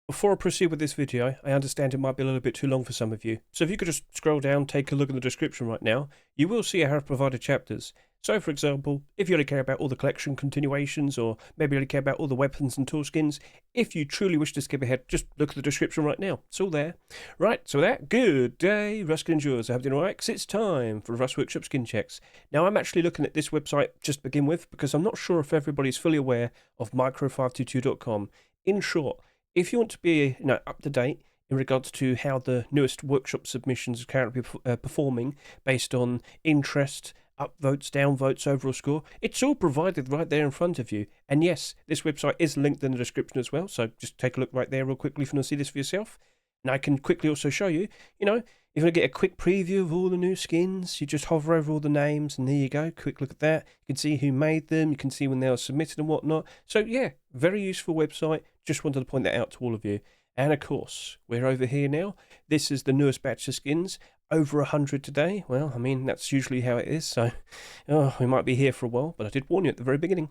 Before I proceed with this video, I understand it might be a little bit too long for some of you, so if you could just scroll down, take a look in the description right now, you will see I have provided chapters. So for example, if you only care about all the collection continuations, or maybe you only care about all the weapons and tool skins, if you truly wish to skip ahead, just look at the description right now, it's all there. Right, so with that, good day, Rust Endures. I hope you're alright, 'cause it's time for Rust Workshop skin checks. Now I'm actually looking at this website just to begin with, because I'm not sure if everybody's fully aware of micro522.com. In short, if you want to be up to date in regards to how the newest workshop submissions are currently performing based on interest, upvotes, downvotes, overall score, it's all provided right there in front of you. And yes, this website is linked in the description as well, so just take a look right there real quickly if you want to see this for yourself. And I can quickly also show you, if you want to get a quick preview of all the new skins, you just hover over all the names and there you go, quick look at that. You can see who made them, you can see when they were submitted and whatnot. So yeah, very useful website, just wanted to point that out to all of you. And of course, we're over here now. This is the newest batch of skins, over 100 today. Well, I mean, that's usually how it is, so we might be here for a while, but I did warn you at the very beginning.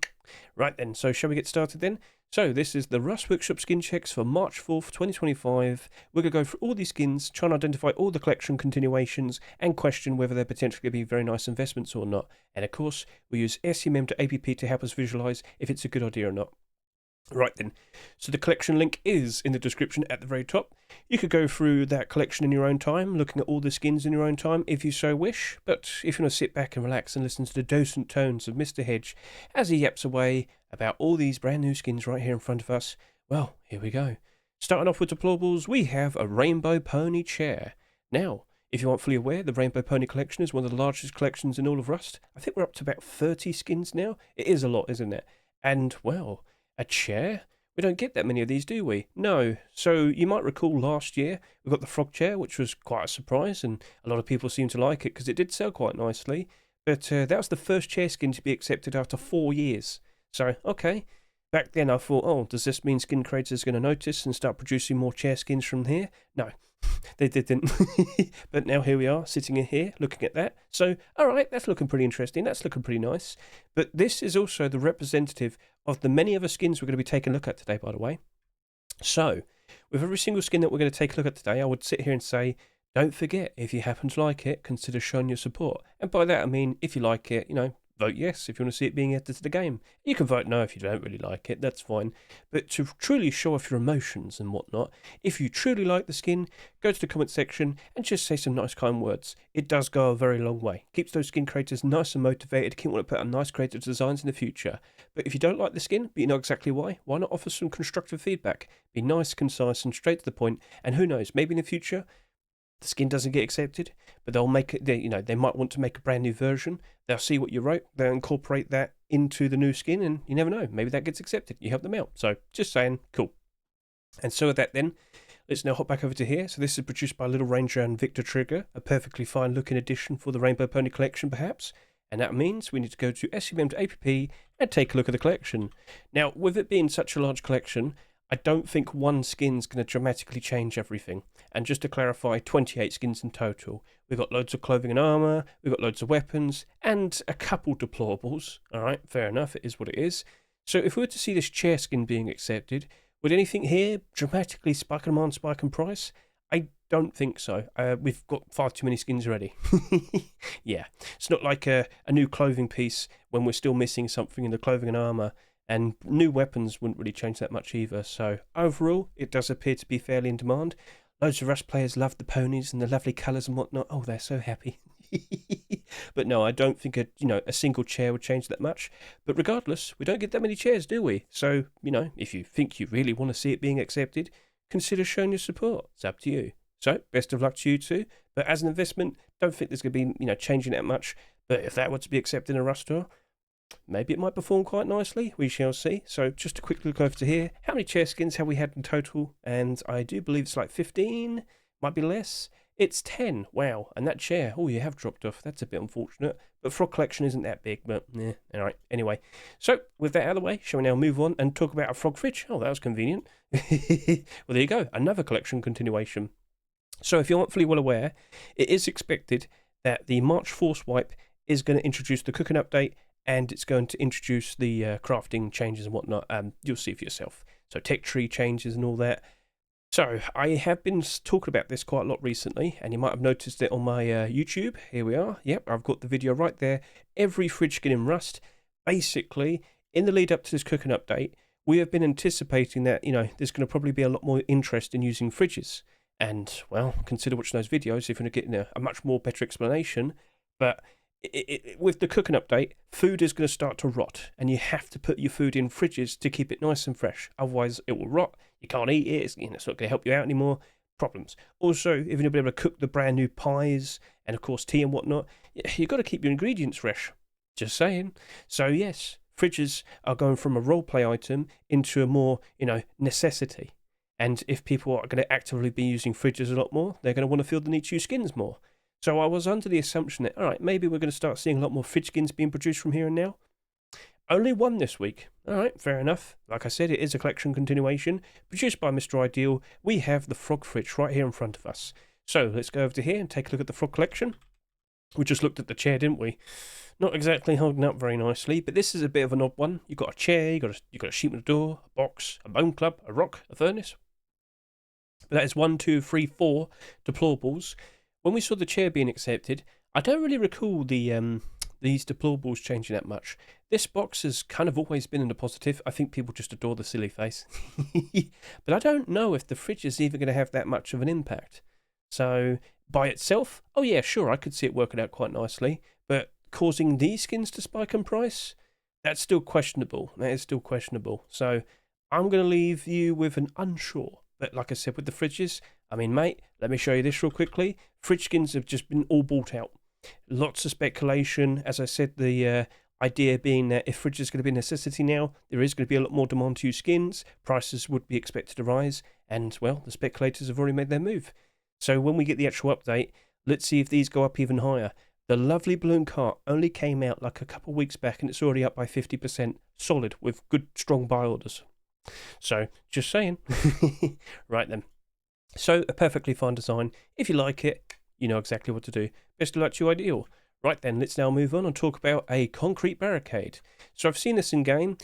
Right then, so shall we get started then? So this is the Rust Workshop skin checks for March 4th, 2025. We're going to go through all these skins, try and identify all the collection continuations, and question whether they're potentially going to be very nice investments or not. And of course, we use SMM to APP to help us visualize if it's a good idea or not. Right then, so the collection link is in the description at the very top. You could go through that collection in your own time, looking at all the skins in your own time if you so wish, but if you want to sit back and relax and listen to the docent tones of Mr. Hedge as he yaps away about all these brand new skins right here in front of us, well, here we go. Starting off with Deployables, we have a Rainbow Pony chair. Now, if you aren't fully aware, the Rainbow Pony collection is one of the largest collections in all of Rust. I think we're up to about 30 skins now. It is a lot, isn't it? And, well, a chair? We don't get that many of these, do we? No. So you might recall last year we got the frog chair, which was quite a surprise, and a lot of people seemed to like it because it did sell quite nicely. But that was the first chair skin to be accepted after 4 years. So, okay. Back then I thought, oh, does this mean skin creators are going to notice and start producing more chair skins from here? No, they didn't. But now here we are, sitting in here, looking at that. So, alright, that's looking pretty interesting. That's looking pretty nice. But this is also the representative of the many other skins we're going to be taking a look at today, by the way. So, with every single skin that we're going to take a look at today, I would sit here and say, don't forget, if you happen to like it, consider showing your support. And by that I mean, if you like it, vote yes if you want to see it being added to the game. You can vote no if you don't really like it, that's fine. But to truly show off your emotions and whatnot, if you truly like the skin, go to the comment section and just say some nice kind words. It does go a very long way. Keeps those skin creators nice and motivated, keep wanting to put out nice creative designs in the future. But if you don't like the skin, but you know exactly why not offer some constructive feedback? Be nice, concise and straight to the point, and who knows, maybe in the future the skin doesn't get accepted, but they'll make it. They might want to make a brand new version. They'll see what you wrote. They'll incorporate that into the new skin, and you never know. Maybe that gets accepted. You help them out. So just saying, cool. And so with that, then let's now hop back over to here. So this is produced by Little Ranger and Victor Trigger, a perfectly fine looking addition for the Rainbow Pony collection, perhaps. And that means we need to go to SMM to APP and take a look at the collection. Now, with it being such a large collection, I don't think one skin's going to dramatically change everything. And just to clarify, 28 skins in total. We've got loads of clothing and armour, we've got loads of weapons, and a couple deployables. Alright, fair enough, it is what it is. So if we were to see this chair skin being accepted, would anything here dramatically spike in price? I don't think so. We've got far too many skins already. Yeah, it's not like a new clothing piece when we're still missing something in the clothing and armour. And new weapons wouldn't really change that much either. So overall, it does appear to be fairly in demand. Loads of Rust players love the ponies and the lovely colours and whatnot. Oh, they're so happy. But no, I don't think a single chair would change that much. But regardless, we don't get that many chairs, do we? So, if you think you really want to see it being accepted, consider showing your support. It's up to you. So, best of luck to you too. But as an investment, don't think there's going to be, changing that much. But if that were to be accepted in a Rust store, maybe it might perform quite nicely. We shall see. So just a quick look over to here. How many chair skins have we had in total? And I do believe it's like 15. Might be less. It's 10. Wow. And that chair, oh, you have dropped off. That's a bit unfortunate. But frog collection isn't that big. But yeah, all right. Anyway, so with that out of the way, shall we now move on and talk about a frog fridge? Oh, that was convenient. Well, there you go. Another collection continuation. So if you're not fully well aware, it is expected that the March Force Wipe is going to introduce the cooking update, and it's going to introduce the crafting changes and whatnot. You'll see for yourself. So tech tree changes and all that. So, I have been talking about this quite a lot recently, and you might have noticed it on my YouTube. Here we are. Yep, I've got the video right there. Every fridge skin in Rust. Basically, in the lead up to this cooking update, we have been anticipating that, there's going to probably be a lot more interest in using fridges. And, well, consider watching those videos if you're going to get a much more better explanation. But with the cooking update, food is going to start to rot, and you have to put your food in fridges to keep it nice and fresh. Otherwise, it will rot. You can't eat it. It's not going to help you out anymore. Problems. Also, if you're going to be able to cook the brand new pies and, of course, tea and whatnot, you've got to keep your ingredients fresh. Just saying. So, yes, fridges are going from a roleplay item into a more, necessity. And if people are going to actively be using fridges a lot more, they're going to want to feel the need to use skins more. So I was under the assumption that, all right, maybe we're going to start seeing a lot more fridge skins being produced from here and now. Only one this week. All right, fair enough. Like I said, it is a collection continuation. Produced by Mr. Ideal, we have the Frog Fridge right here in front of us. So let's go over to here and take a look at the Frog collection. We just looked at the chair, didn't we? Not exactly holding up very nicely, but this is a bit of an odd one. You've got a chair, you've got a sheet with a door, a box, a bone club, a rock, a furnace. But that is 1, 2, 3, 4 deployables. When we saw the chair being accepted, I don't really recall these deployables changing that much. This box has kind of always been in the positive. I think people just adore the silly face. But I don't know if the fridge is even going to have that much of an impact. So, by itself, oh yeah, sure, I could see it working out quite nicely. But causing these skins to spike in price, that's still questionable. That is still questionable. So, I'm going to leave you with an unsure. But like I said, with the fridges, I mean, mate, let me show you this real quickly. Fridge skins have just been all bought out. Lots of speculation. As I said, the idea being that if fridge is going to be a necessity now, there is going to be a lot more demand to use skins. Prices would be expected to rise. And, well, the speculators have already made their move. So when we get the actual update, let's see if these go up even higher. The lovely balloon cart only came out like a couple of weeks back, and it's already up by 50%. Solid, with good, strong buy orders. So, just saying. Right then. So, a perfectly fine design. If you like it, you know exactly what to do. Best of luck to you, Ideal. Right then, let's now move on and talk about a concrete barricade. So, I've seen this in game.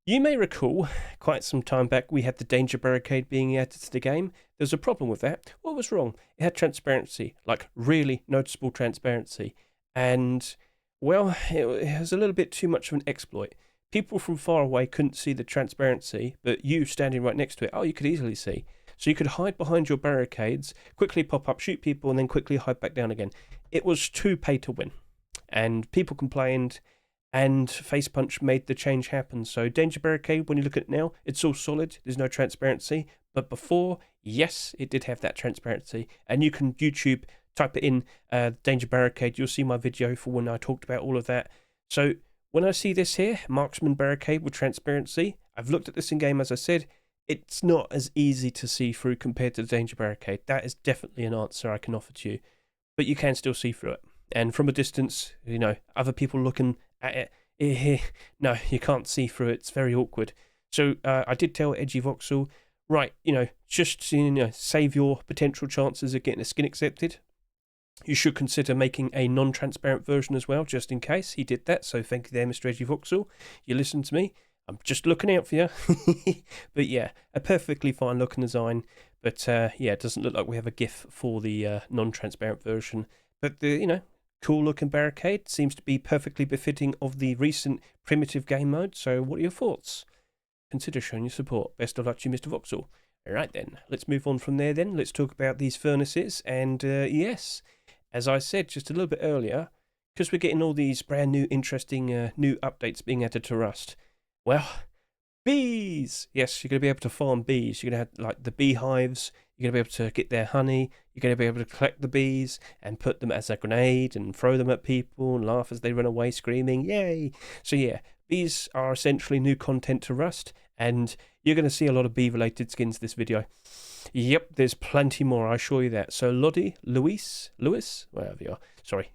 You may recall, quite some time back, we had the danger barricade being added to the game. There's a problem with that. What was wrong? It had transparency, like really noticeable transparency. And, well, it was a little bit too much of an exploit. People from far away couldn't see the transparency, but you standing right next to it, you could easily see. So you could hide behind your barricades, quickly pop up, shoot people, and then quickly hide back down again. It was too pay to win. And people complained, and Facepunch made the change happen. So Danger Barricade, when you look at it now, it's all solid, there's no transparency. But before, yes, it did have that transparency. And you can YouTube, type it in, Danger Barricade, you'll see my video for when I talked about all of that. So when I see this here, Marksman Barricade with transparency, I've looked at this in game, as I said, it's not as easy to see through compared to the Danger Barricade. That is definitely an answer I can offer to you. But you can still see through it. And from a distance, other people looking at it, no, you can't see through it. It's very awkward. So I did tell Edgy Voxel, right, just save your potential chances of getting a skin accepted. You should consider making a non-transparent version as well, just in case. He did that, so thank you there, Mr. Edgy Voxel. You listened to me. I'm just looking out for you. But yeah, a perfectly fine looking design. But yeah, it doesn't look like we have a GIF for the non-transparent version. But the, cool looking barricade seems to be perfectly befitting of the recent primitive game mode. So what are your thoughts? Consider showing your support. Best of luck to you, Mr. Voxel. Alright then, let's move on from there then. Let's talk about these furnaces. And yes, as I said just a little bit earlier, because we're getting all these brand new interesting new updates being added to Rust. Well, bees! Yes, you're going to be able to farm bees. You're going to have like the beehives. You're going to be able to get their honey. You're going to be able to collect the bees and put them as a grenade and throw them at people and laugh as they run away screaming, yay! So yeah, bees are essentially new content to Rust, and you're going to see a lot of bee-related skins this video. Yep, there's plenty more, I assure you that. So Lottie, Lewis, wherever you are, sorry.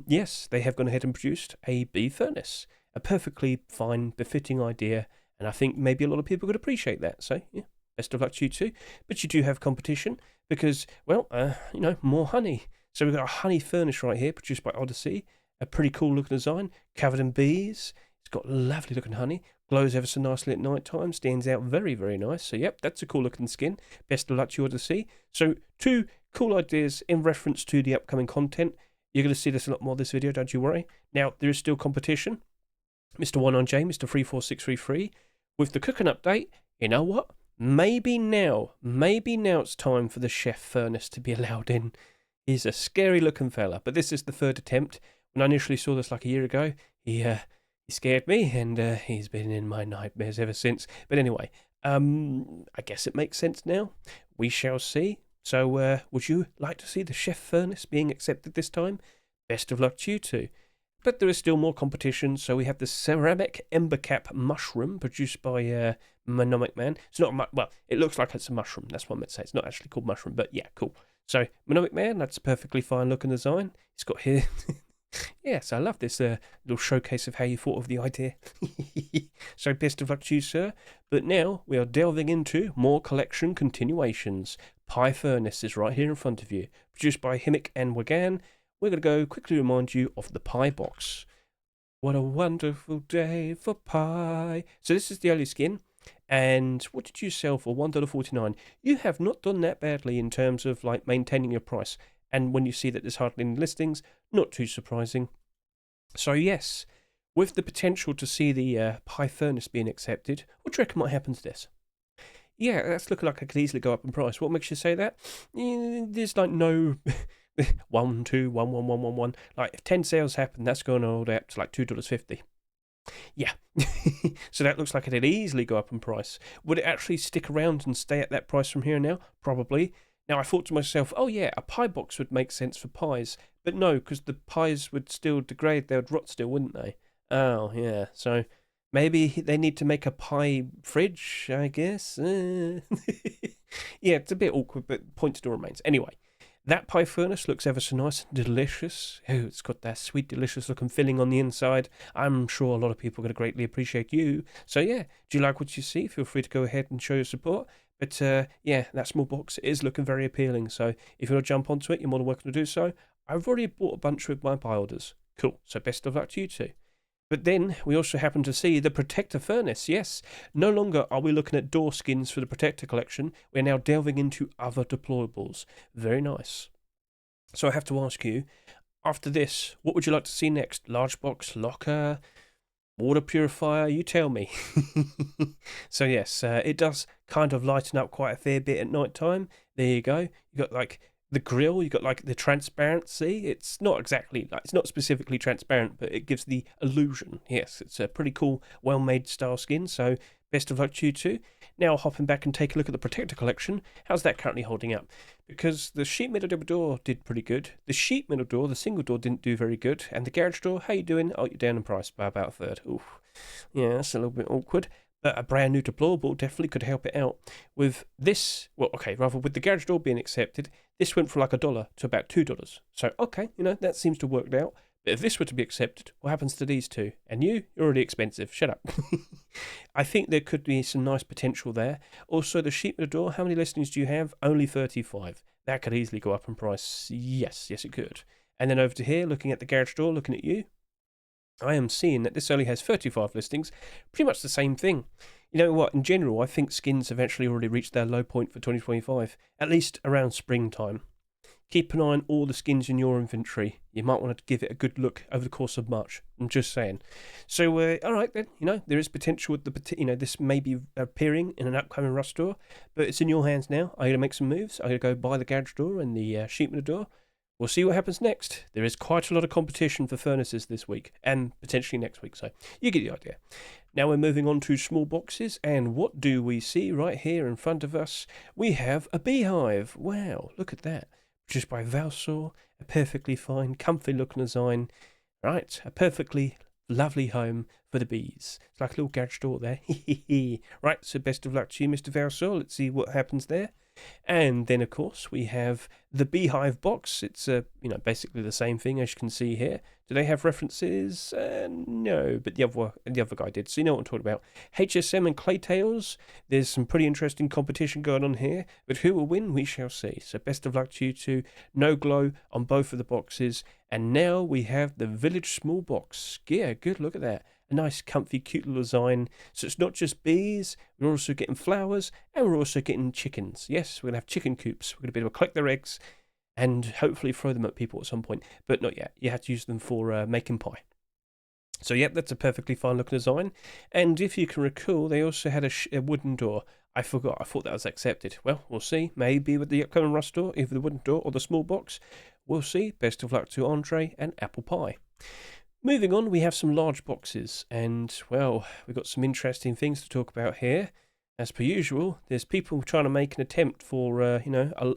Yes, they have gone ahead and produced a bee furnace. A perfectly fine, befitting idea, and I think maybe a lot of people could appreciate that. So, yeah, best of luck to you too. But you do have competition because, well, more honey. So we've got a honey furnace right here, produced by Odyssey. A pretty cool looking design, covered in bees. It's got lovely looking honey. Glows ever so nicely at night time. Stands out very, very nice. So, yep, that's a cool looking skin. Best of luck to you, Odyssey. So, 2 cool ideas in reference to the upcoming content. You're going to see this a lot more this video, don't you worry. Now, there is still competition. Mr. 19J, Mr. 34633. With the cooking update, you know what? Maybe now it's time for the chef furnace to be allowed in. He's a scary looking fella, but this is the 3rd attempt. When I initially saw this like a year ago, he scared me, and he's been in my nightmares ever since. But anyway, I guess it makes sense now. We shall see. So, would you like to see the chef furnace being accepted this time? Best of luck to you two. But there is still more competition, so we have the ceramic ember cap mushroom produced by Mnemonic Man. It's not well, it looks like it's a mushroom. That's what I meant to say. It's not actually called mushroom, but yeah, cool. So Mnemonic Man, that's a perfectly fine looking design. It's got here. Yes, I love this little showcase of how you thought of the idea. So best of luck to you, sir. But now we are delving into more collection continuations. Pie Furnace is right here in front of you, produced by Himmick and Wagan. We're going to go quickly remind you of the pie box. What a wonderful day for pie. So this is the early skin. And what did you sell for? $1.49. You have not done that badly in terms of like maintaining your price. And when you see that there's hardly any listings, not too surprising. So yes, with the potential to see the pie furnace being accepted, what do you reckon might happen to this? Yeah, that's looking like it could easily go up in price. What makes you say that? There's like no 1, 2, 1, 1, 1, 1, 1. Like if 10 sales happen, that's going all the way up to like $2.50. Yeah. So that looks like it'd easily go up in price. Would it actually stick around and stay at that price from here now? Probably. Now I thought to myself, oh yeah, a pie box would make sense for pies. But no, because the pies would still degrade, they would rot still, wouldn't they? Oh yeah, so maybe they need to make a pie fridge, I guess. Yeah, it's a bit awkward, but point still remains. Anyway, that pie furnace looks ever so nice and delicious. Oh, it's got that sweet, delicious looking filling on the inside. I'm sure a lot of people are going to greatly appreciate you. So yeah, do you like what you see? Feel free to go ahead and show your support. But yeah, that small box is looking very appealing. So if you want to jump onto it, you're more than welcome to do so. I've already bought a bunch with my buy orders. Cool. So best of luck to you too. But then we also happen to see the Protector Furnace. Yes, no longer are we looking at door skins for the Protector collection. We're now delving into other deployables. Very nice. So I have to ask you, after this, what would you like to see next? Large box, locker, water purifier? You tell me. So yes, it does kind of lighten up quite a fair bit at night time. There you go. You got like the grill, you got like the transparency. It's not exactly, like, it's not specifically transparent, but it gives the illusion. Yes, it's a pretty cool, well-made style skin, so best of luck to you too. Now hopping back and take a look at the Protector collection. How's that currently holding up? Because the sheet metal double door did pretty good. The sheet metal door, the single door, didn't do very good. And the garage door, how you doing? Oh, you're down in price by about a third. Ooh, yeah, that's a little bit awkward. But a brand new deployable definitely could help it out. With this, well, okay, rather with the garage door being accepted, this went from like $1 to about $2. So, okay, you know, that seems to have worked out. But if this were to be accepted, what happens to these two? And you're already expensive. Shut up. I think there could be some nice potential there. Also, the sheet metal door, how many listings do you have? Only 35. That could easily go up in price. Yes, it could. And then over to here, looking at the garage door, looking at you, I am seeing that this only has 35 listings. Pretty much the same thing. You know what? In general, I think skins have actually already reached their low point for 2025, at least around springtime. Keep an eye on all the skins in your inventory. You might want to give it a good look over the course of March. I'm just saying. So, all right then. You know, there is potential with the, you know, this may be appearing in an upcoming Rust store, but it's in your hands now. I'm gonna make some moves. I'm gonna go buy the garage door and the sheet metal door. We'll see what happens next. There is quite a lot of competition for furnaces this week, and potentially next week, so you get the idea. Now we're moving on to small boxes, and what do we see right here in front of us? We have a beehive. Wow, look at that. Produced by Valsor, a perfectly fine, comfy looking design. Right, a perfectly lovely home for the bees. It's like a little garage door there. Right, so best of luck to you, Mr. Valsor. Let's see what happens there. And then, of course, we have the beehive box. It's you know, basically the same thing as you can see here. Do they have references? No, but the other guy did. So you know what I'm talking about. HSM and Claytails. There's some pretty interesting competition going on here, but who will win? We shall see. So best of luck to you two. No glow on both of the boxes. And now we have the Village Small Box. Yeah, good. Look at that. a nice, comfy, cute little design. So it's not just bees, we're also getting flowers, and we're also getting chickens. Yes, we're going to have chicken coops. We're going to be able to collect their eggs and hopefully throw them at people at some point. But not yet. You have to use them for making pie. So, yep, that's a perfectly fine looking design. And if you can recall, they also had a wooden door. I forgot. I thought that was accepted. Well, we'll see. Maybe with the upcoming Rust door, either the wooden door or the small box. We'll see. Best of luck to Andre and Apple Pie. Moving on, we have some large boxes. And, well, we've got some interesting things to talk about here. As per usual, there's people trying to make an attempt for, a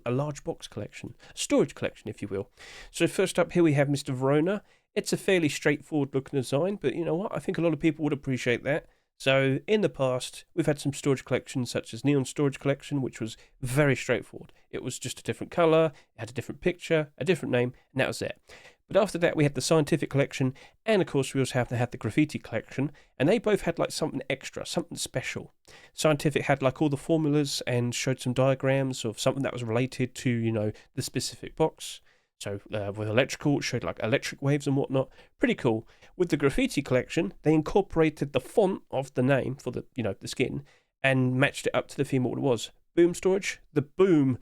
large box collection. A storage collection, if you will. So first up here we have Mr. Verona. It's a fairly straightforward looking design, but you know what? I think a lot of people would appreciate that. So in the past, we've had some storage collections such as Neon Storage Collection, which was very straightforward. It was just a different colour, it had a different picture, a different name, and that was it. But after that, we had the Scientific Collection, and of course, we also have to have the Graffiti Collection, and they both had like something extra, something special. Scientific had like all the formulas and showed some diagrams of something that was related to, you know, the specific box. So with electrical, it showed like electric waves and whatnot. Pretty cool. With the Graffiti Collection, they incorporated the font of the name for the, you know, the skin and matched it up to the theme of what it was. Boom storage. The boom,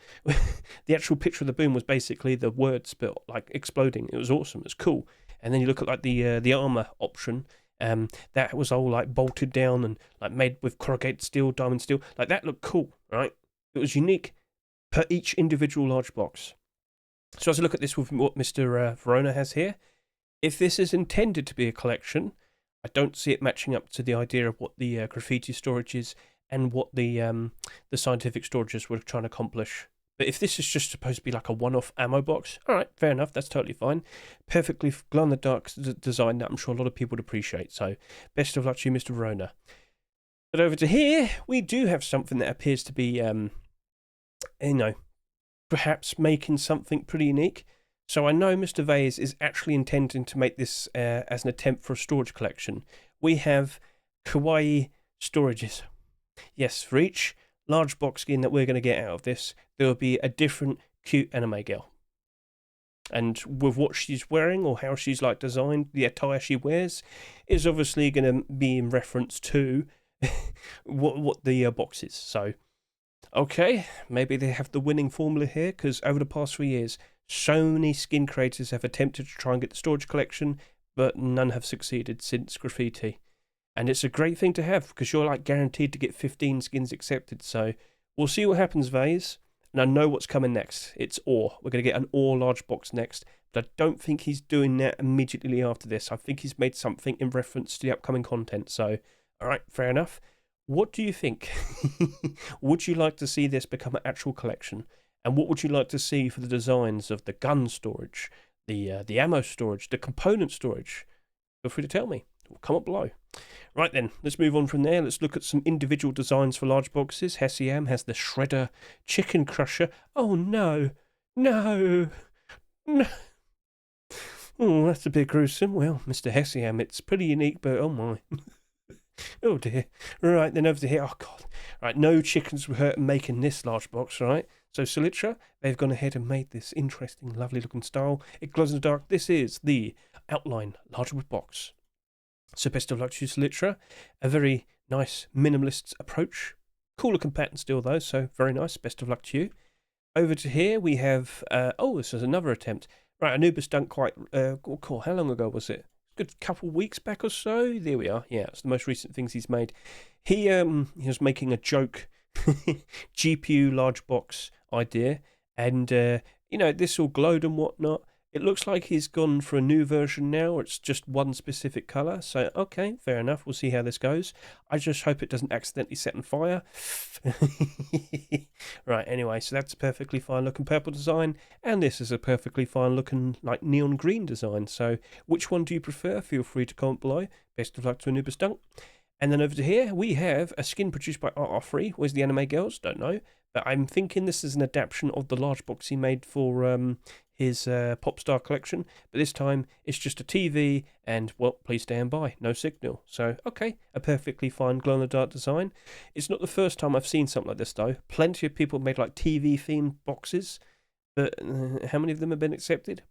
the actual picture of the boom was basically the words but like exploding. It was awesome. It was cool. And then you look at like the Armour option. That was all like bolted down and like made with corrugated steel, diamond steel. Like that looked cool, right? It was unique per each individual large box. So as I look at this with what Mr. Verona has here, if this is intended to be a collection, I don't see it matching up to the idea of what the graffiti storage is and what the scientific storages were trying to accomplish. But if this is just supposed to be like a one-off ammo box, all right, fair enough, that's totally fine. Perfectly glow-in-the-dark design that I'm sure a lot of people would appreciate. So best of luck to you, Mr. Verona. But over to here, we do have something that appears to be, perhaps making something pretty unique. So I know Mr. Vase is actually intending to make this as an attempt for a storage collection. We have kawaii storages. Yes, for each large box skin that we're going to get out of this, there will be a different cute anime girl. And with what she's wearing or how she's like designed, the attire she wears is obviously going to be in reference to what the box is. So okay, maybe they have the winning formula here, because over the past 3 years, so many skin creators have attempted to try and get the storage collection, but none have succeeded since Graffiti. And it's a great thing to have, because you're like guaranteed to get 15 skins accepted. So we'll see what happens, Vase. And I know what's coming next. It's Ore. We're going to get an Ore large box next. But I don't think he's doing that immediately after this. I think he's made something in reference to the upcoming content. So, all right, fair enough. What do you think? Would you like to see this become an actual collection? And what would you like to see for the designs of the gun storage, the ammo storage, the component storage? Feel free to tell me. Comment below. Right then, let's move on from there. Let's look at some individual designs for large boxes. Hessiam has the Shredder Chicken Crusher. Oh no, no, no. Oh, that's a bit gruesome. Well, Mr. Hessiam, it's pretty unique, but oh my. Oh dear. Right, then over to here. Oh god. Right, no chickens were hurt making this large box, right? So Salitra, they've gone ahead and made this interesting, lovely looking style. It glows in the dark. This is the outline large wood box. So best of luck to you, Salitra. A very nice minimalist approach. Cool looking pattern still though, so very nice. Best of luck to you. Over to here we have, this is another attempt. Right, Anubis done quite, cool. How long ago was it? Good couple weeks back or so. There we are. Yeah, it's the most recent things he's made. He was making a joke GPU large box idea, and this all glowed and whatnot. It looks like he's gone for a new version now. It's just one specific colour. So okay, fair enough. We'll see how this goes. I just hope it doesn't accidentally set on fire. Right. Anyway, so that's a perfectly fine looking purple design, and this is a perfectly fine looking like neon green design. So which one do you prefer? Feel free to comment below. Best of luck to Anubis Dunk. And then over to here we have a skin produced by RR3. Where's the anime girls? Don't know. But I'm thinking this is an adaptation of the large box he made for his Popstar collection. But this time it's just a TV and, well, please stand by. No signal. So, okay, a perfectly fine glow-in-the-dark design. It's not the first time I've seen something like this, though. Plenty of people made, like, TV-themed boxes. But how many of them have been accepted?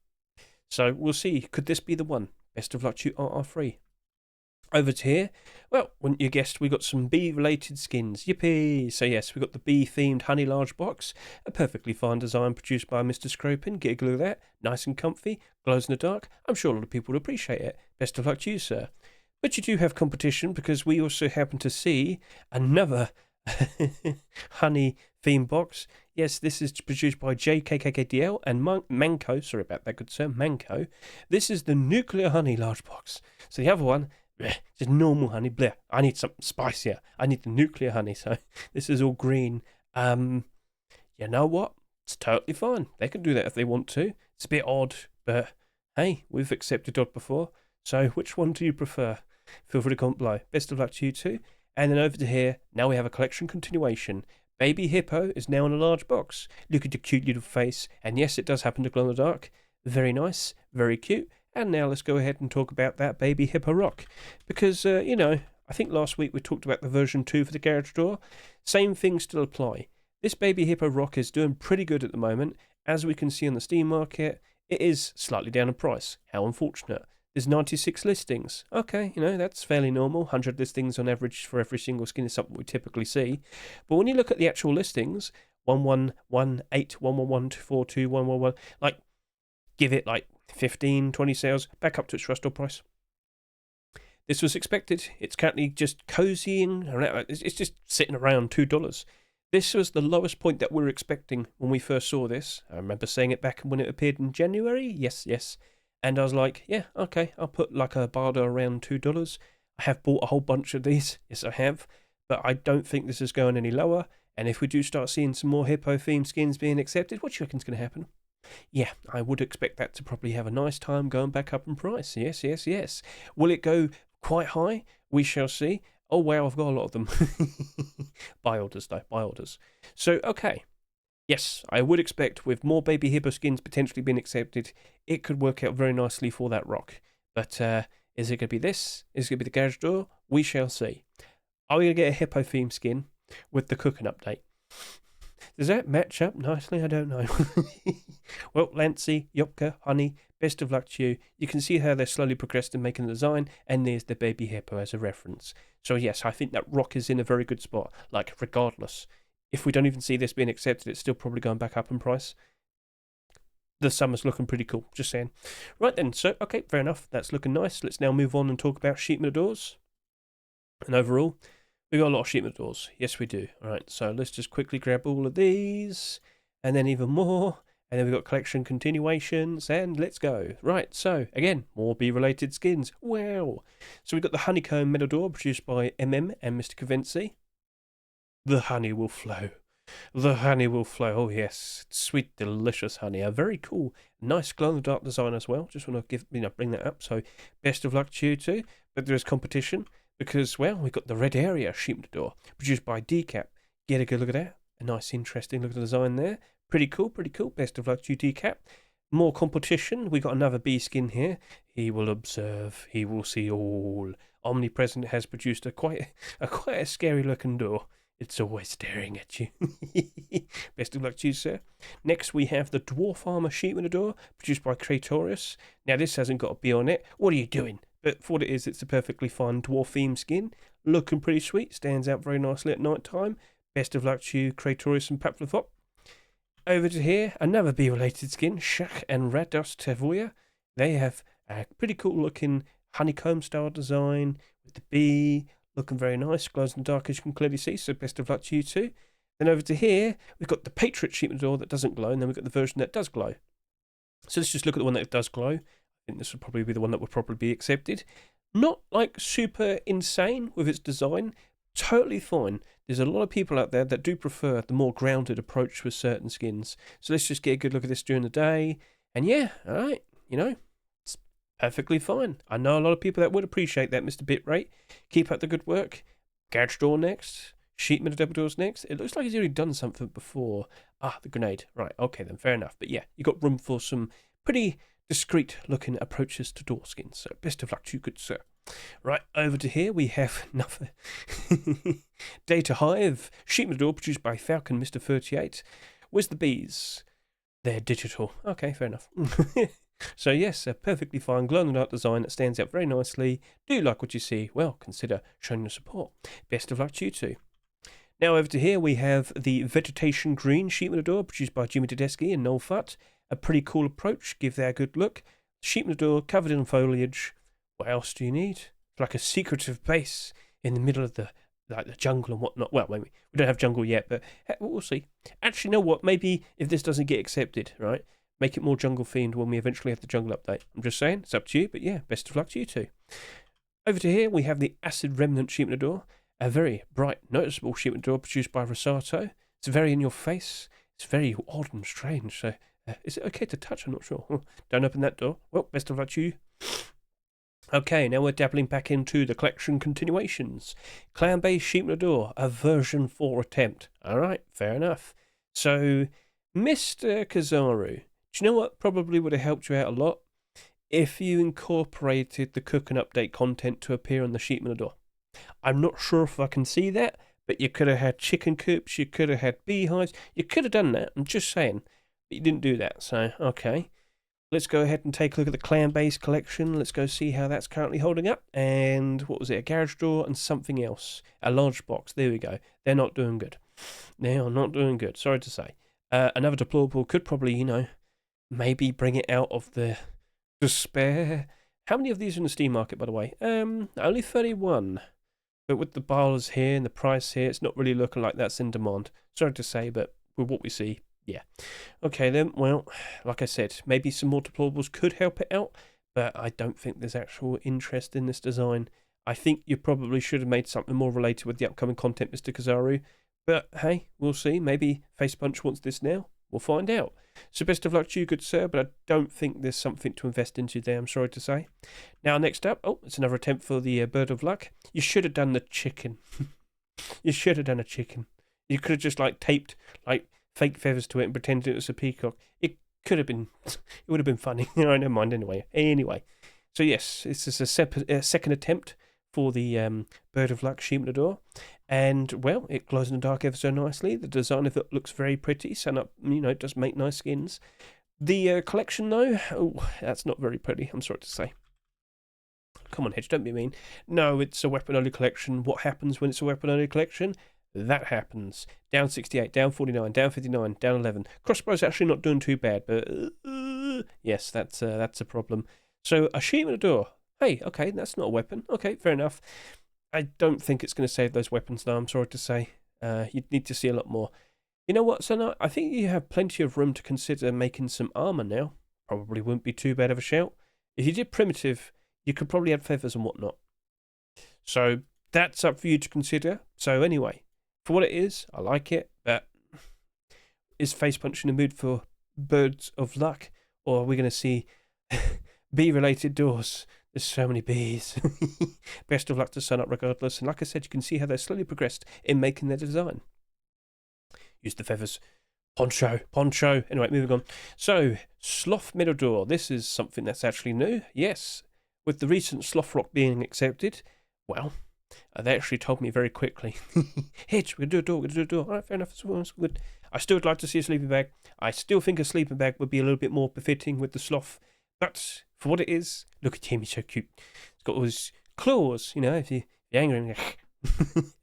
So, we'll see. Could this be the one? Best of luck to you, RR3. Over to here, well, wouldn't you guessed, we got some bee-related skins. Yippee! So yes, we got the bee-themed honey large box, a perfectly fine design produced by Mr. Scropin. Get a glue of that, nice and comfy, glows in the dark. I'm sure a lot of people would appreciate it. Best of luck to you, sir. But you do have competition because we also happen to see another honey theme box. Yes, this is produced by JKKKDL and Manco. Sorry about that, good sir, Manco. This is the nuclear honey large box. So the other one, just normal honey. Bleh. I need something spicier. I need the nuclear honey. So this is all green. You know what? It's totally fine. They can do that if they want to. It's a bit odd, but hey, we've accepted odd before. So which one do you prefer? Feel free to comment below. Best of luck to you too. And then over to here, now we have a collection continuation. Baby Hippo is now in a large box. Look at the cute little face. And yes, it does happen to glow in the dark. Very nice, very cute. And now let's go ahead and talk about that Baby Hippo rock. Because, you know, I think last week we talked about the version 2 for the garage door. Same things still apply. This Baby Hippo rock is doing pretty good at the moment. As we can see on the Steam market, it is slightly down in price. How unfortunate. There's 96 listings. Okay, you know, that's fairly normal. 100 listings on average for every single skin is something we typically see. But when you look at the actual listings, 1118, 111242, 111, like, give it like 15, 20 sales, back up to its rest price. This was expected. It's currently just cozying around. It's just sitting around $2. This was the lowest point that we were expecting when we first saw this. I remember saying it back when it appeared in January. Yes. And I was like, yeah, okay, I'll put like a barter around $2. I have bought a whole bunch of these. Yes, I have. But I don't think this is going any lower. And if we do start seeing some more Hippo-themed skins being accepted, what do you reckon's going to happen? Yeah, I would expect that to probably have a nice time going back up in price. Yes. Will it go quite high? We shall see. Oh, wow, I've got a lot of them. Buy orders, though. Buy orders. So, okay. Yes, I would expect with more Baby Hippo skins potentially being accepted, it could work out very nicely for that rock. But is it going to be this? Is it going to be the garage door? We shall see. Are we going to get a Hippo theme skin with the cooking update? Does that match up nicely? I don't know. Well, Lancey, Yopka, Honey, best of luck to you. You can see how they're slowly progressed in making the design, and there's the Baby Hippo as a reference. So yes, I think that rock is in a very good spot. Like, regardless, if we don't even see this being accepted, it's still probably going back up in price. The summer's looking pretty cool, just saying. Right then, so, okay, fair enough. That's looking nice. Let's now move on and talk about sheet metal doors. And overall, we've got a lot of sheet metal doors. Yes, we do. All right, so let's just quickly grab all of these, and then even more. And then we've got collection continuations, and let's go. Right, so, again, more bee-related skins. Wow. So we've got the honeycomb metal door produced by MM and Mr. Cavency. The honey will flow. The honey will flow. Oh, yes. Sweet, delicious honey. A very cool, nice glow-in-the-dark design as well. Just want to bring that up. So, best of luck to you too. But there is competition because, well, we've got the red area sheet metal door produced by Decap. Get a good look at that. A nice, interesting look at the design there. Pretty cool. Best of luck to you, Decap. More competition. We got another bee skin here. He will observe. He will see all. Omnipresent has produced quite a scary looking door. It's always staring at you. Best of luck to you, sir. Next, we have the Dwarf Armour sheet metal door produced by Kratorius. Now, this hasn't got a bee on it. What are you doing? But for what it is, it's a perfectly fine dwarf theme skin. Looking pretty sweet. Stands out very nicely at night time. Best of luck to you, Kratorius and Paplafop. Over to here, another bee-related skin, Shach and Rados Tavoya. They have a pretty cool looking honeycomb style design with the bee. Looking very nice, glows in the dark as you can clearly see, so best of luck to you too. Then over to here, we've got the Patriot sheet metal door that doesn't glow, and then we've got the version that does glow. So let's just look at the one that does glow. I think this would probably be the one that would probably be accepted. Not like super insane with its design, totally fine. There's a lot of people out there that do prefer the more grounded approach with certain skins. So let's just get a good look at this during the day. And yeah, alright, you know, it's perfectly fine. I know a lot of people that would appreciate that, Mr. Bitrate. Keep up the good work. Garage door next. Sheet metal double doors next. It looks like he's already done something before. Ah, the grenade. Right, okay then, fair enough. But yeah, you got room for some pretty discreet looking approaches to door skins. So best of luck to you, good sir. Right, over to here we have another Data Hive sheet metal door produced by Falcon Mr. 38. Where's the bees? They're digital. Okay, fair enough. So yes, a perfectly fine glow-in-the-dark design that stands out very nicely. Do you like what you see? Well, consider showing your support. Best of luck to you two. Now over to here we have the Vegetation Green sheet metal door produced by Jimmy Tedeschi and Noel Futt. A pretty cool approach, give that a good look. Sheet metal door covered in foliage. What else do you need? It's like a secretive base in the middle of the jungle and whatnot. Well, maybe we don't have jungle yet, but we'll see. Actually, you know what? Maybe if this doesn't get accepted, right, make it more jungle themed when we eventually have the jungle update. I'm just saying, it's up to you, but yeah, best of luck to you two. Over to here, we have the Acid Remnant sheet metal door, a very bright, noticeable sheet metal door produced by Rosato. It's very in your face. It's very odd and strange. So, is it okay to touch? I'm not sure. Don't open that door. Well, best of luck to you. Okay, now we're dabbling back into the collection continuations. Clan-based sheet metal door, a version 4 attempt. Alright, fair enough. So, Mr. Kazaru, do you know what probably would have helped you out a lot? If you incorporated the cook and update content to appear on the sheet metal door. I'm not sure if I can see that, but you could have had chicken coops, you could have had beehives, you could have done that, I'm just saying. But you didn't do that, so, okay. Let's go ahead and take a look at the clan-based collection. Let's go see how that's currently holding up. And what was it? A garage door and something else. A large box. There we go. They're not doing good. They are not doing good. Sorry to say. Another deployable could probably, you know, maybe bring it out of the despair. How many of these are in the Steam market, by the way? Only 31. But with the bars here and the price here, it's not really looking like that's in demand. Sorry to say, but with what we see, yeah. Okay then, well, like I said, maybe some more deployables could help it out, but I don't think there's actual interest in this design. I think you probably should have made something more related with the upcoming content, Mr. Kazaru. But hey, we'll see. Maybe Face Punch wants this now. We'll find out. So best of luck to you, good sir, but I don't think there's something to invest into there, I'm sorry to say. Now, next up, oh, it's another attempt for the Bird of Luck. You should have done the chicken. You should have done a chicken. You could have just, like, taped, like, fake feathers to it and pretended it was a peacock. It could have been, it would have been funny. You know, never mind anyway. Anyway, so yes, this is a second attempt for the Bird of Luck sheet metal door. And, well, it glows in the dark ever so nicely. The design of it looks very pretty. So, you know, it does make nice skins. The collection, though, oh, that's not very pretty, I'm sorry to say. Come on, Hedge, don't be mean. No, it's a weapon-only collection. What happens when it's a weapon-only collection? That happens. Down 68, down 49, down 59, down 11. Crossbow's actually not doing too bad, but yes, that's a problem. So, a sheet metal door. Hey, okay, that's not a weapon. Okay, fair enough. I don't think it's going to save those weapons now, I'm sorry to say. You'd need to see a lot more. You know what, son? I think you have plenty of room to consider making some armour now. Probably wouldn't be too bad of a shout. If you did primitive, you could probably add feathers and whatnot. So, that's up for you to consider. So, anyway, for what it is, I like it, but is Face Punch in the mood for Birds of Luck? Or are we going to see bee-related doors? There's so many bees. Best of luck to Sun Up regardless. And like I said, you can see how they've slowly progressed in making their design. Use the feathers. Poncho. Anyway, moving on. So, Sloth Middle Door. This is something that's actually new. Yes. With the recent Sloth Rock being accepted, well, they actually told me very quickly. Hedge, we're going to do a door. All right, fair enough. It's good. I still would like to see a sleeping bag. I still think a sleeping bag would be a little bit more befitting with the sloth. But for what it is, look at him, he's so cute. He's got all his claws, you know, if you're angry.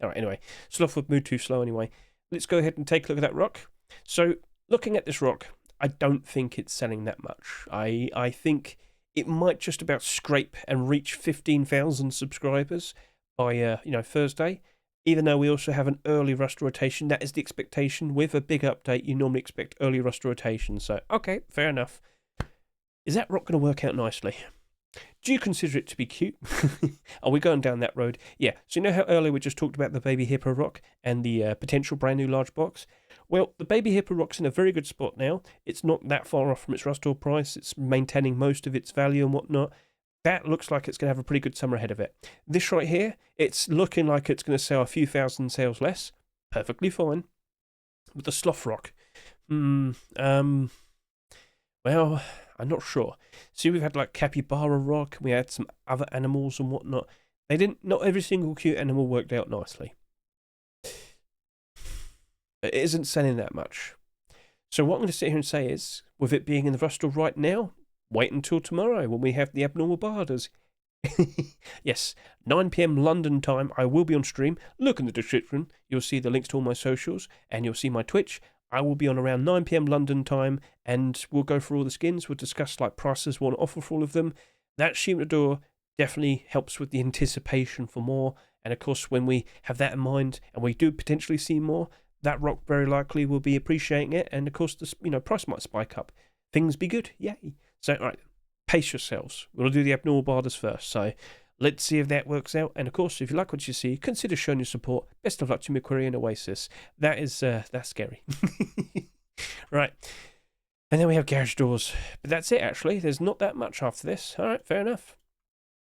Alright, anyway, sloth would move too slow anyway. Let's go ahead and take a look at that rock. So, looking at this rock, I don't think it's selling that much. I think it might just about scrape and reach 15,000 subscribers by, Thursday. Even though we also have an early rust rotation, that is the expectation. With a big update, you normally expect early rust rotation. So, okay, fair enough. Is that rock going to work out nicely? Do you consider it to be cute? Are we going down that road? Yeah. So you know how earlier we just talked about the Baby Hippo rock and the potential brand new large box? Well, the Baby Hippo rock's in a very good spot now. It's not that far off from its rust or price. It's maintaining most of its value and whatnot. That looks like it's going to have a pretty good summer ahead of it. This right here, it's looking like it's going to sell a few thousand sales less. Perfectly fine. But the Sloth rock, well, I'm not sure. See, we've had like capybara rock, we had some other animals and whatnot. Not every single cute animal worked out nicely. It isn't selling that much. So what I'm going to sit here and say is, with it being in the Rustle right now, wait until tomorrow when we have the abnormal barders. Yes, 9 PM London time, I will be on stream. Look in the description, you'll see the links to all my socials, and you'll see my Twitch. I will be on around 9 PM London time, and we'll go through all the skins. We'll discuss like prices we want to offer for all of them. That shooting the door definitely helps with the anticipation for more. And of course, when we have that in mind, and we do potentially see more, that rock very likely will be appreciating it. And of course, the price might spike up. Things be good, yay! So, all right, pace yourselves. We'll do the abnormal barders first. So let's see if that works out. And of course, if you like what you see, consider showing your support. Best of luck to McQuarrie and Oasis. That's scary. Right. And then we have garage doors. But that's it, actually. There's not that much after this. All right, fair enough.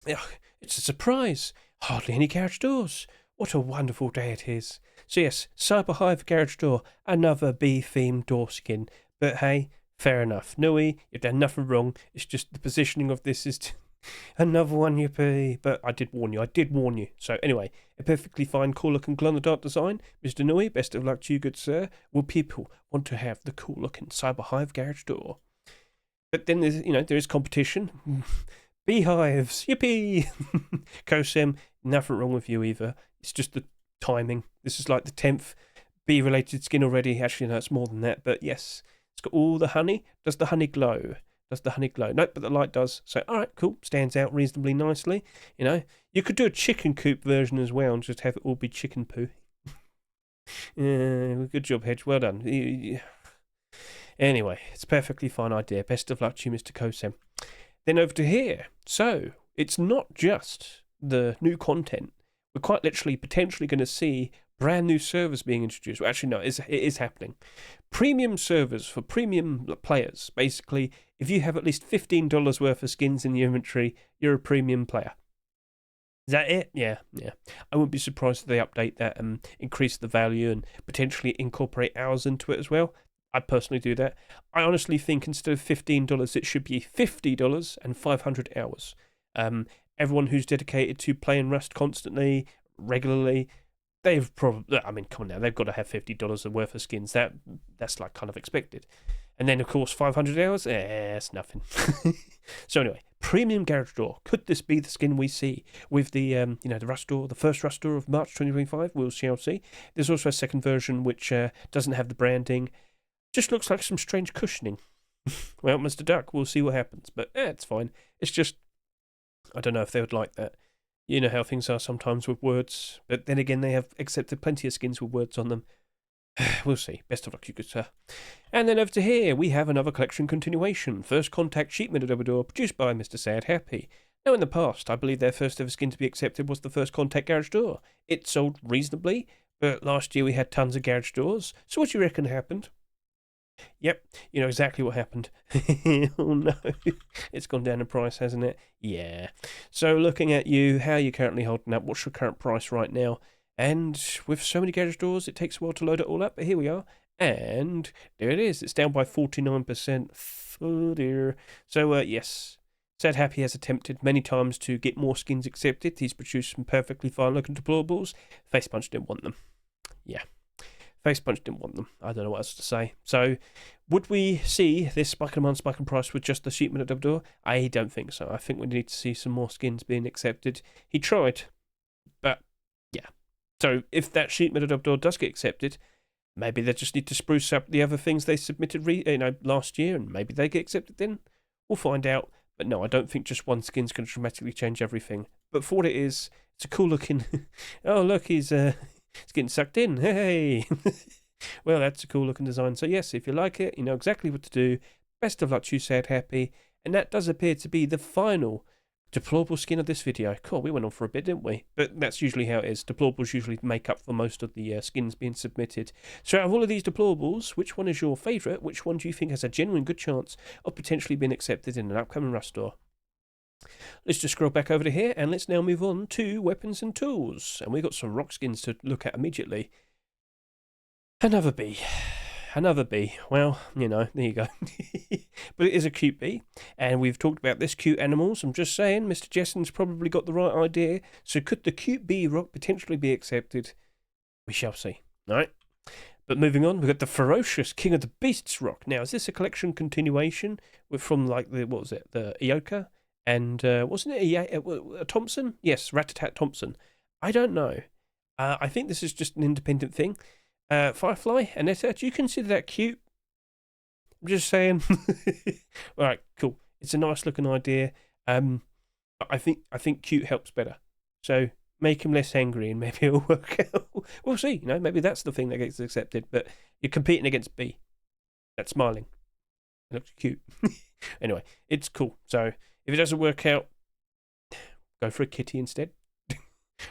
Ugh, it's a surprise. Hardly any garage doors. What a wonderful day it is. So yes, Cyber Hive garage door. Another bee-themed door skin. But hey, fair enough. Nui, you've done nothing wrong. It's just the positioning of this is another one, yippee. But I did warn you. So anyway, a perfectly fine, cool-looking glow-in-the-dark design. Mr. Nui, best of luck to you, good sir. Will people want to have the cool-looking Cyber Hive garage door? But then there's, there is competition. Beehives, yippee! Kosem, nothing wrong with you either. It's just the timing. This is like the 10th bee-related skin already. Actually, no, it's more than that. But yes, it's got all the honey. Does the honey glow? Nope, but the light does. So, all right, cool. Stands out reasonably nicely. You could do a chicken coop version as well and just have it all be chicken poo. Good job, Hedge. Well done. Anyway, it's a perfectly fine idea. Best of luck to you, Mr. Kosem. Then over to here. So, it's not just the new content. We're quite literally potentially going to see brand new servers being introduced. Well, actually, no, it is happening. Premium servers for premium players. Basically, if you have at least $15 worth of skins in your inventory, you're a premium player. Is that it? Yeah. I wouldn't be surprised if they update that and increase the value and potentially incorporate hours into it as well. I'd personally do that. I honestly think instead of $15, it should be $50 and 500 hours. Everyone who's dedicated to playing Rust constantly, regularly, they've probably, come on now, they've got to have $50 worth of skins. That's like kind of expected. And then, of course, 500 hours, it's nothing. So anyway, premium garage door. Could this be the skin we see with the, the Rust door, the first Rust door of March 2025? We'll shall see. There's also a second version which doesn't have the branding. Just looks like some strange cushioning. Well, Mr. Duck, we'll see what happens. But it's fine. It's just, I don't know if they would like that. You know how things are sometimes with words. But then again, they have accepted plenty of skins with words on them. We'll see. Best of luck, you good sir. And then over to here, we have another collection continuation. First Contact Sheet Metal Double Door, produced by Mr. Sad Happy. Now, in the past, I believe their first ever skin to be accepted was the First Contact Garage Door. It sold reasonably, but last year we had tons of garage doors. So what do you reckon happened? Yep, you know exactly what happened. Oh no, it's gone down in price, hasn't it? Yeah. So looking at you, how are you currently holding up? What's your current price right now? And with so many garage doors, it takes a while to load it all up, but here we are. And there it is. It's down by 49%. Oh dear. So, yes. Sad Happy has attempted many times to get more skins accepted. He's produced some perfectly fine looking deployables. Face Punch didn't want them. Yeah. Face Punch didn't want them. I don't know what else to say. So, would we see this spike in demand, spike in price with just the sheet metal double door? I don't think so. I think we need to see some more skins being accepted. He tried, but yeah. So, if that sheet metal double door does get accepted, maybe they just need to spruce up the other things they submitted last year, and maybe they get accepted then. We'll find out. But no, I don't think just one skin's going to dramatically change everything. But for what it is, it's a cool looking... Oh, look, he's getting sucked in. Hey! Well, that's a cool looking design. So yes, if you like it, you know exactly what to do. Best of luck to you, Sad Happy. And that does appear to be the final deployable skin of this video. Cool, we went on for a bit, didn't we? But that's usually how it is. Deployables usually make up for most of the skins being submitted. So out of all of these deployables, which one is your favourite? Which one do you think has a genuine good chance of potentially being accepted in an upcoming Rust store? Let's just scroll back over to here, and let's now move on to weapons and tools. And we've got some rock skins to look at immediately. Another bee. Another bee. Well, you know, there you go. But it is a cute bee, and we've talked about this cute animals. I'm just saying, Mr. Jessen's probably got the right idea. So could the cute bee rock potentially be accepted? We shall see. All right. But moving on, we've got the ferocious King of the Beasts rock. Now, is this a collection continuation from like the, what was it, the Ioka? And wasn't it a Thompson? Yes, Rat-a-tat Thompson. I don't know. I think this is just an independent thing. Firefly, Anetta, do you consider that cute? I'm just saying. All right, cool. It's a nice looking idea. I think cute helps better. So make him less angry and maybe it'll work out. We'll see. You know, maybe that's the thing that gets accepted. But you're competing against B. That's smiling. It looks cute. Anyway, it's cool. So if it doesn't work out, go for a kitty instead.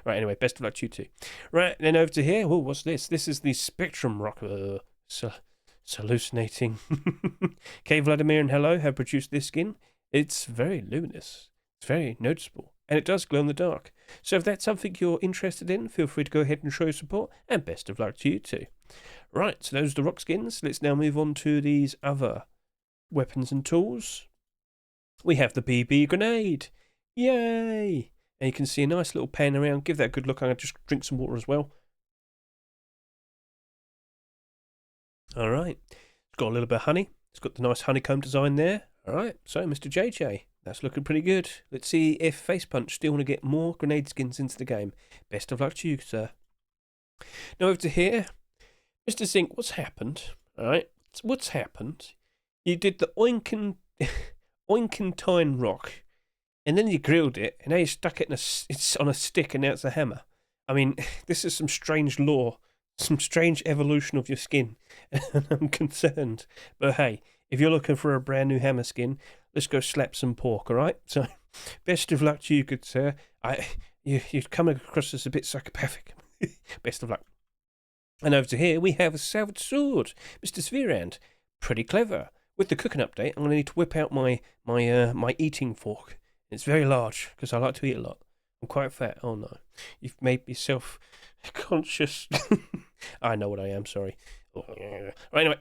Right, anyway, best of luck to you too. Right, then over to here. Oh, what's this? This is the Spectrum Rocker. It's hallucinating. K. Vladimir and Hello have produced this skin. It's very luminous. It's very noticeable. And it does glow in the dark. So if that's something you're interested in, feel free to go ahead and show your support. And best of luck to you too. Right, so those are the rock skins. Let's now move on to these other weapons and tools. We have the BB grenade. Yay! And you can see a nice little pan around. Give that a good look. I'm going to just drink some water as well. All right. It's got a little bit of honey. It's got the nice honeycomb design there. All right. So, Mr. JJ, that's looking pretty good. Let's see if Face Punch still want to get more grenade skins into the game. Best of luck to you, sir. Now, over to here. Mr. Zink, what's happened? All right. What's happened? You did the Oinkentine rock. And then you grilled it, and now you stuck it it's on a stick, and now it's a hammer. I mean, this is some strange lore, some strange evolution of your skin, and I'm concerned. But hey, if you're looking for a brand new hammer skin, let's go slap some pork, all right? So, best of luck to you, good sir. You come across as a bit psychopathic. Best of luck. And over to here, we have a salvaged sword, Mr. Svirand. Pretty clever. With the cooking update, I'm going to need to whip out my eating fork. It's very large, because I like to eat a lot. I'm quite fat. Oh no. You've made me self-conscious. I know what I am, sorry. Right, anyway,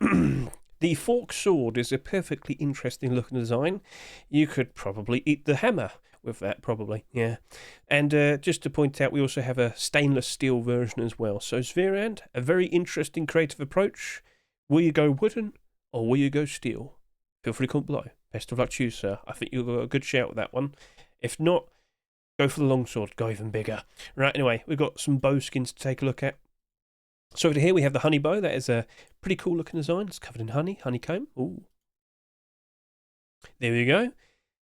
the fork sword is a perfectly interesting looking design. You could probably eat the hammer with that, probably, yeah. And just to point out, we also have a stainless steel version as well. So Svirand, a very interesting creative approach. Will you go wooden, or will you go steel? Feel free to comment below. Best of luck to you, sir. I think you've got a good shout with that one. If not, go for the longsword. Go even bigger. Right, anyway, we've got some bow skins to take a look at. So over here we have the honey bow. That is a pretty cool looking design. It's covered in honeycomb. Ooh. There we go.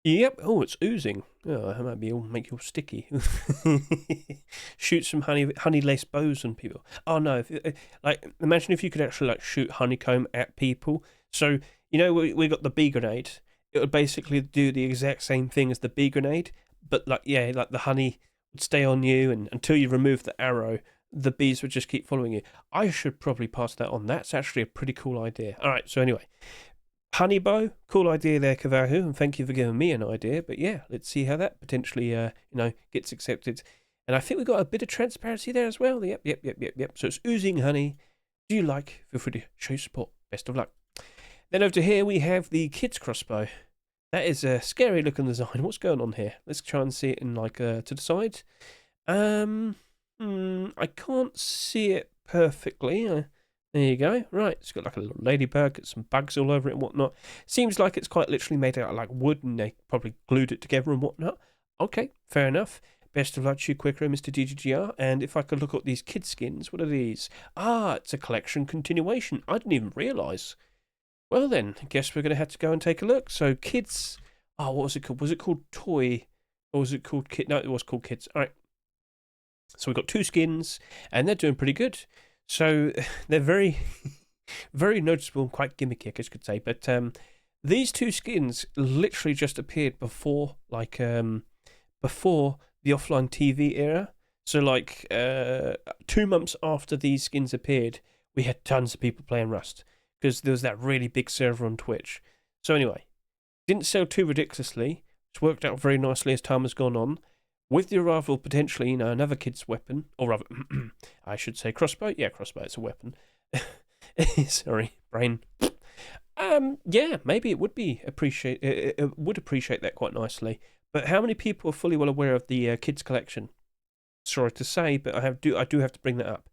Yep. Oh, it's oozing. Oh, that might make you all sticky. Shoot some honey lace bows on people. Oh no! Imagine if you could actually shoot honeycomb at people. So you know we got the bee grenade. It would basically do the exact same thing as the bee grenade, but the honey would stay on you, and until you remove the arrow, the bees would just keep following you. I should probably pass that on. That's actually a pretty cool idea. All right. So anyway. Honey bow, cool idea there, Kavahu, and thank you for giving me an idea. But yeah, let's see how that potentially, gets accepted. And I think we've got a bit of transparency there as well. Yep. So it's oozing honey. Do you like? Feel free to show your support. Best of luck. Then over to here, we have the kids crossbow. That is a scary looking design. What's going on here? Let's try and see it in to the side. I can't see it perfectly. There you go. Right, it's got like a little ladybug, got some bugs all over it and whatnot. Seems like it's quite literally made out of wood, and they probably glued it together and whatnot. Okay, fair enough. Best of luck to you, quicker, Mr. DGGR. And if I could look at these kid skins, what are these? Ah, it's a collection continuation. I didn't even realise. Well then, I guess we're going to have to go and take a look. So kids, what was it called? Was it called Toy? Or was it called Kid? No, it was called Kids. All right. So we've got 2 skins, and they're doing pretty good. So they're very, very noticeable and quite gimmicky, I guess you could say. But these 2 skins literally just appeared before the offline TV era. So 2 months after these skins appeared, we had tons of people playing Rust because there was that really big server on Twitch. So anyway, didn't sell too ridiculously. It's worked out very nicely as time has gone on. With the arrival of potentially, another kid's weapon, or rather, I should say crossbow. Yeah, crossbow, it's a weapon. Sorry, brain. Yeah, maybe it would appreciate that quite nicely. But how many people are fully well aware of the kids collection? Sorry to say, but I do have to bring that up.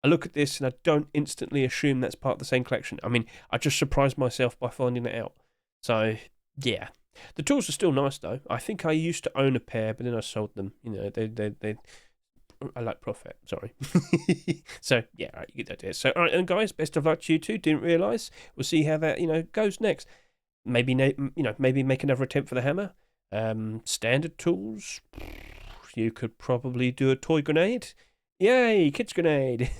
I look at this and I don't instantly assume that's part of the same collection. I mean, I just surprised myself by finding it out. So, yeah. The tools are still nice, though. I think I used to own a pair, but then I sold them. You know, they I like profit, sorry. So, yeah, all right, you get the idea. So, all right, and guys, best of luck to you two. Didn't realise. We'll see how that, goes next. Maybe, maybe make another attempt for the hammer. Standard tools. You could probably do a toy grenade. Yay, kids grenade.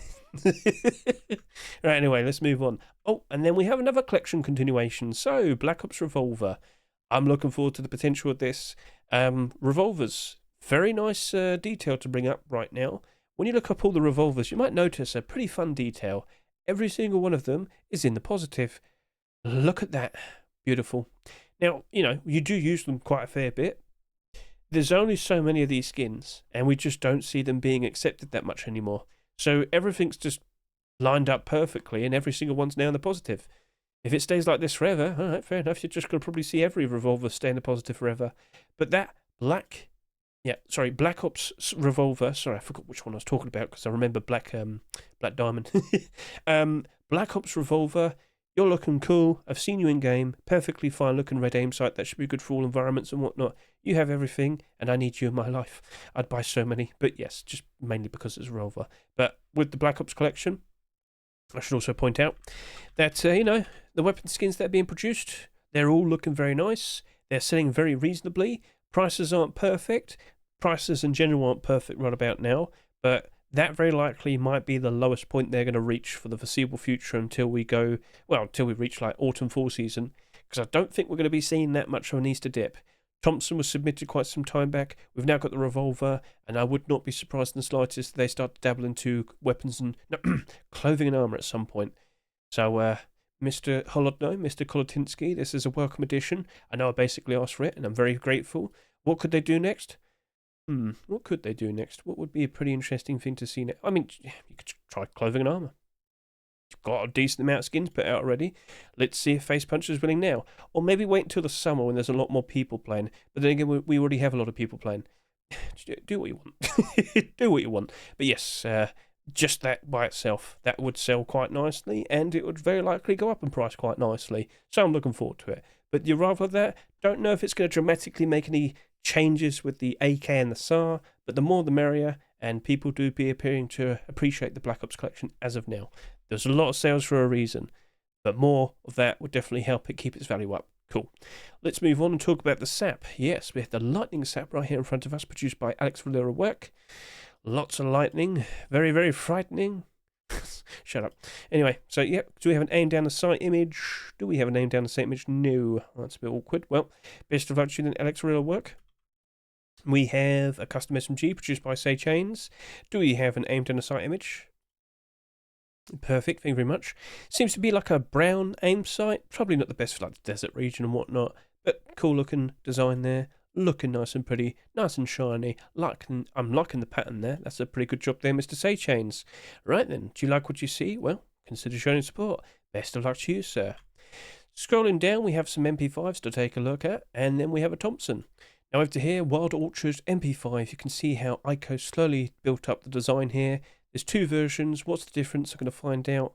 Right, anyway, let's move on. Oh, and then we have another collection continuation. So, Black Ops Revolver. I'm looking forward to the potential of this. Revolvers. Very nice detail to bring up right now. When you look up all the revolvers, you might notice a pretty fun detail. Every single one of them is in the positive. Look at that. Beautiful. Now, you do use them quite a fair bit. There's only so many of these skins, and we just don't see them being accepted that much anymore. So everything's just lined up perfectly, and every single one's now in the positive. If it stays like this forever, all right, fair enough, you're just going to probably see every revolver stay in the positive forever. But that Black Ops Revolver. Sorry, I forgot which one I was talking about because I remember Black Diamond. Black Ops Revolver, you're looking cool. I've seen you in game. Perfectly fine looking red aim sight. That should be good for all environments and whatnot. You have everything, and I need you in my life. I'd buy so many, but yes, just mainly because it's a revolver. But with the Black Ops collection, I should also point out that, the weapon skins that are being produced, they're all looking very nice. They're selling very reasonably. Prices aren't perfect. Prices in general aren't perfect right about now, but that very likely might be the lowest point they're going to reach for the foreseeable future until we reach like autumn fall season, because I don't think we're going to be seeing that much of an Easter dip. Thompson was submitted quite some time back. We've now got the revolver, and I would not be surprised in the slightest if they start to dabble into weapons and clothing and armour at some point. So, Mr. Kolotinsky, this is a welcome addition. I know I basically asked for it, and I'm very grateful. What could they do next? What could they do next? What would be a pretty interesting thing to see next? I mean, you could try clothing and armour. You've got a decent amount of skins put out already. Let's see if Face Puncher is willing now. Or maybe wait until the summer when there's a lot more people playing. But then again, we already have a lot of people playing. Do what you want. Do what you want. But yes, just that by itself, that would sell quite nicely, and it would very likely go up in price quite nicely. So I'm looking forward to it. But you rather that, don't know if it's going to dramatically make any changes with the AK and the SAR, but the more the merrier, and people do be appearing to appreciate the Black Ops collection as of now. There's a lot of sales for a reason, but more of that would definitely help it keep its value up. Cool. Let's move on and talk about the sap. Yes, we have the lightning sap right here in front of us, produced by Alex Valera Work. Lots of lightning. Very, very frightening. Shut up. Anyway, so yeah, do we have an aim down the sight image? Do we have an aim down the sight image? No. That's a bit awkward. Well, best of luck to you then, Alex Valera Work. We have a custom SMG produced by Say Chains. Do we have an aim down the sight image? Perfect, thank you very much. Seems to be like a brown aim sight. Probably not the best for like the desert region and whatnot, but cool looking design there. Looking nice and pretty, nice and shiny. I'm liking the pattern there. That's a pretty good job there, Mr. Say Chains. Right then, do you like what you see? Well, consider showing support. Best of luck to you, sir. Scrolling down, we have some MP5s to take a look at, and then we have a Thompson. Now over to here, Wild Orchard MP5. You can see how ICO slowly built up the design here. There's two versions. What's the difference? I'm going to find out.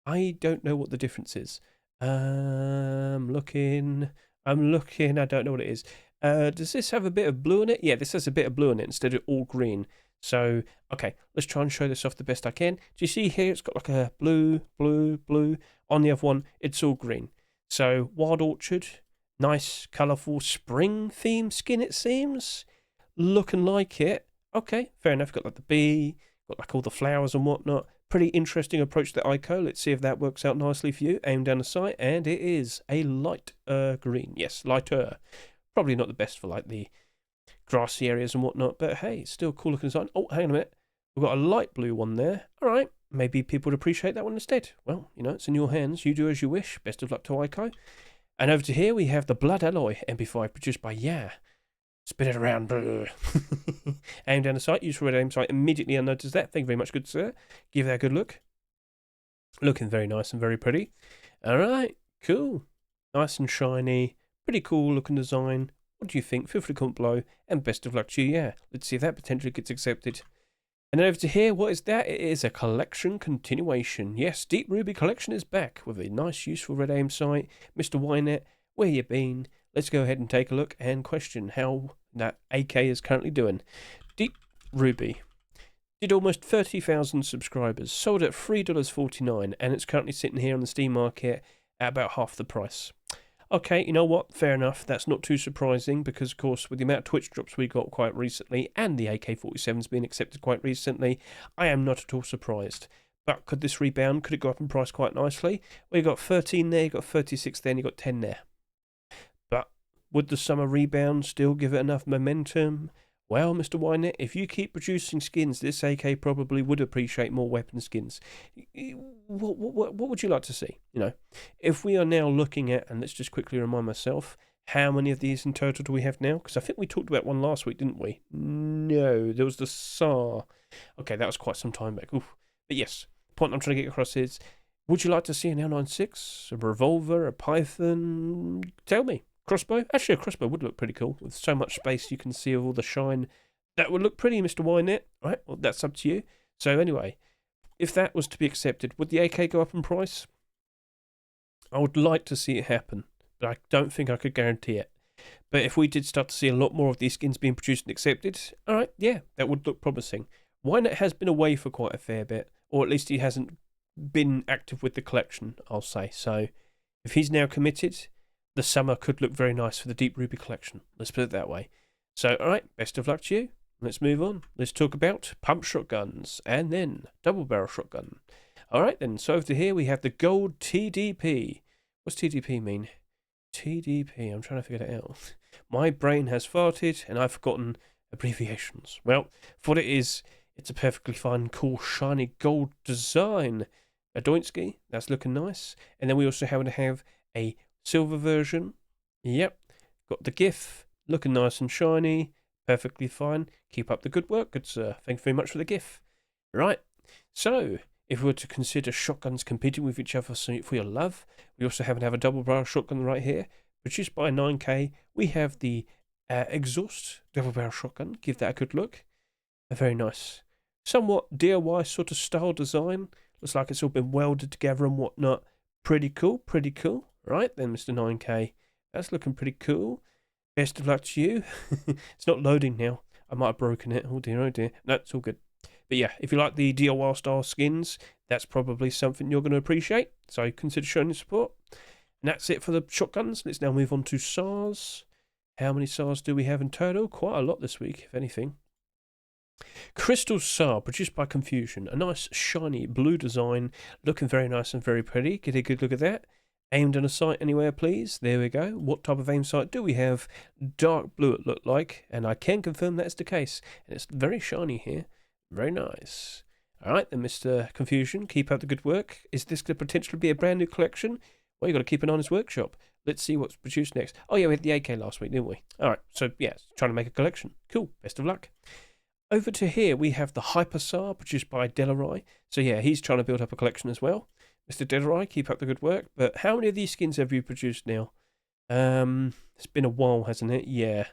I don't know what the difference is. I'm looking. I don't know what it is. Does this have a bit of blue in it? Yeah, this has a bit of blue in it instead of all green. So, okay, let's try and show this off the best I can. Do you see here it's got like a blue, blue, blue. On the other one, it's all green. So, Wild Orchard, nice, colourful spring theme skin it seems. Looking like it. Okay, fair enough. Got like the bee, got like all the flowers and whatnot. Pretty interesting approach to ICO. Let's see if that works out nicely for you. Aim down the sight, and it is a light green. Yes, lighter. Probably not the best for like the grassy areas and whatnot, but hey, it's still cool looking design. Oh, hang on a minute. We've got a light blue one there. All right, maybe people would appreciate that one instead. Well, it's in your hands. You do as you wish. Best of luck to ICO. And over to here, we have the Blood Alloy MP5 produced by Spin it around. Aim down the sight. Use for red aim sight. Immediately unnoticed that. Thank you very much, good sir. Give that a good look. Looking very nice and very pretty. All right, cool. Nice and shiny. Pretty cool looking design. What do you think? Feel free to comment below. And best of luck to you. Let's see if that potentially gets accepted. And then over to here, what is that? It is a collection continuation. Yes, Deep Ruby Collection is back with a nice, useful red aim sight. Mr. Wynet, where you been? Let's go ahead and take a look and question how that AK is currently doing. Deep Ruby did almost 30,000 subscribers, sold at $3.49, and it's currently sitting here on the Steam market at about half the price. Okay, you know what? Fair enough. That's not too surprising because, of course, with the amount of Twitch drops we got quite recently and the AK-47's been accepted quite recently, I am not at all surprised. But could this rebound? Could it go up in price quite nicely? Well, you got 13 there, you got 36 there, and you got 10 there. But would the summer rebound still give it enough momentum? Well, Mr. Wynet, if you keep producing skins, this AK probably would appreciate more weapon skins. What would you like to see? You know, if we are now looking at, and let's just quickly remind myself, how many of these in total do we have now? Because I think we talked about one last week, didn't we? No, there was the SAR. Okay, that was quite some time back. Oof. But yes, the point I'm trying to get across is, would you like to see an L96, a Revolver, a Python? Tell me. Crossbow? Actually, a crossbow would look pretty cool. With so much space you can see of all the shine. That would look pretty, Mr. Wynet. Right, well, that's up to you. So anyway, if that was to be accepted, would the AK go up in price? I would like to see it happen, but I don't think I could guarantee it. But if we did start to see a lot more of these skins being produced and accepted, all right, yeah, that would look promising. Wynet has been away for quite a fair bit, or at least he hasn't been active with the collection, I'll say. So if he's now committed, the summer could look very nice for the Deep Ruby collection. Let's put it that way. So, alright, best of luck to you. Let's move on. Let's talk about pump shotguns and then double barrel shotgun. Alright then, so over here we have the gold TDP. What's TDP mean? TDP, I'm trying to figure that out. My brain has farted and I've forgotten abbreviations. Well, for what it is, it's a perfectly fine, cool, shiny gold design. A Doinsky, that's looking nice. And then we also happen to have a silver version. Yep. Got the GIF. Looking nice and shiny. Perfectly fine. Keep up the good work, good sir. Thank you very much for the GIF. Right. So, if we were to consider shotguns competing with each other for your love, we also happen to have a double barrel shotgun right here. Produced by 9K. We have the exhaust double barrel shotgun. Give that a good look. Very nice. Somewhat DIY sort of style design. Looks like it's all been welded together and whatnot. Pretty cool. Pretty cool. Right then, Mr. 9K. That's looking pretty cool. Best of luck to you. It's not loading now. I might have broken it. Oh dear, oh dear. No, it's all good. But yeah, if you like the DIY style skins, that's probably something you're going to appreciate. So consider showing your support. And that's it for the shotguns. Let's now move on to SARs. How many SARs do we have in total? Quite a lot this week, if anything. Crystal SAR, produced by Confusion. A nice, shiny blue design. Looking very nice and very pretty. Get a good look at that. Aimed on a sight anywhere, please. There we go. What type of aim sight do we have? Dark blue it looked like, and I can confirm that's the case. And it's very shiny here. Very nice. Alright then, Mr. Confusion, keep up the good work. Is this going to potentially be a brand new collection? Well, you've got to keep an eye on his workshop. Let's see what's produced next. Oh yeah, we had the AK last week, didn't we? Alright, so yeah, trying to make a collection. Cool, best of luck. Over to here, we have the Hyper SAR, produced by Delaroy. So yeah, he's trying to build up a collection as well. Mr. Delaroy, keep up the good work. But how many of these skins have you produced now? It's been a while, hasn't it? Yeah.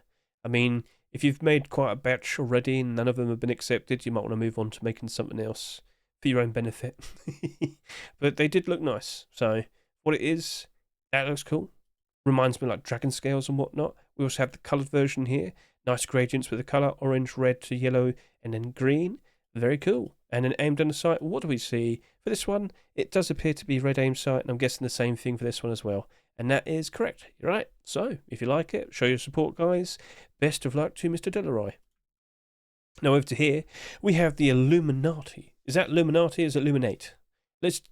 I mean, if you've made quite a batch already and none of them have been accepted, you might want to move on to making something else for your own benefit. But they did look nice. So what it is, that looks cool. Reminds me like dragon scales and whatnot. We also have the coloured version here. Nice gradients with the colour, orange, red to yellow, and then green. Very cool. And then aimed on the sight, what do we see? For this one, it does appear to be red aim sight, and I'm guessing the same thing for this one as well. And that is correct. You're right. So, if you like it, show your support, guys. Best of luck to Mr. Delaroy. Now, over to here, we have the Illuminati. Is that Illuminati or is it Illuminate? Let's...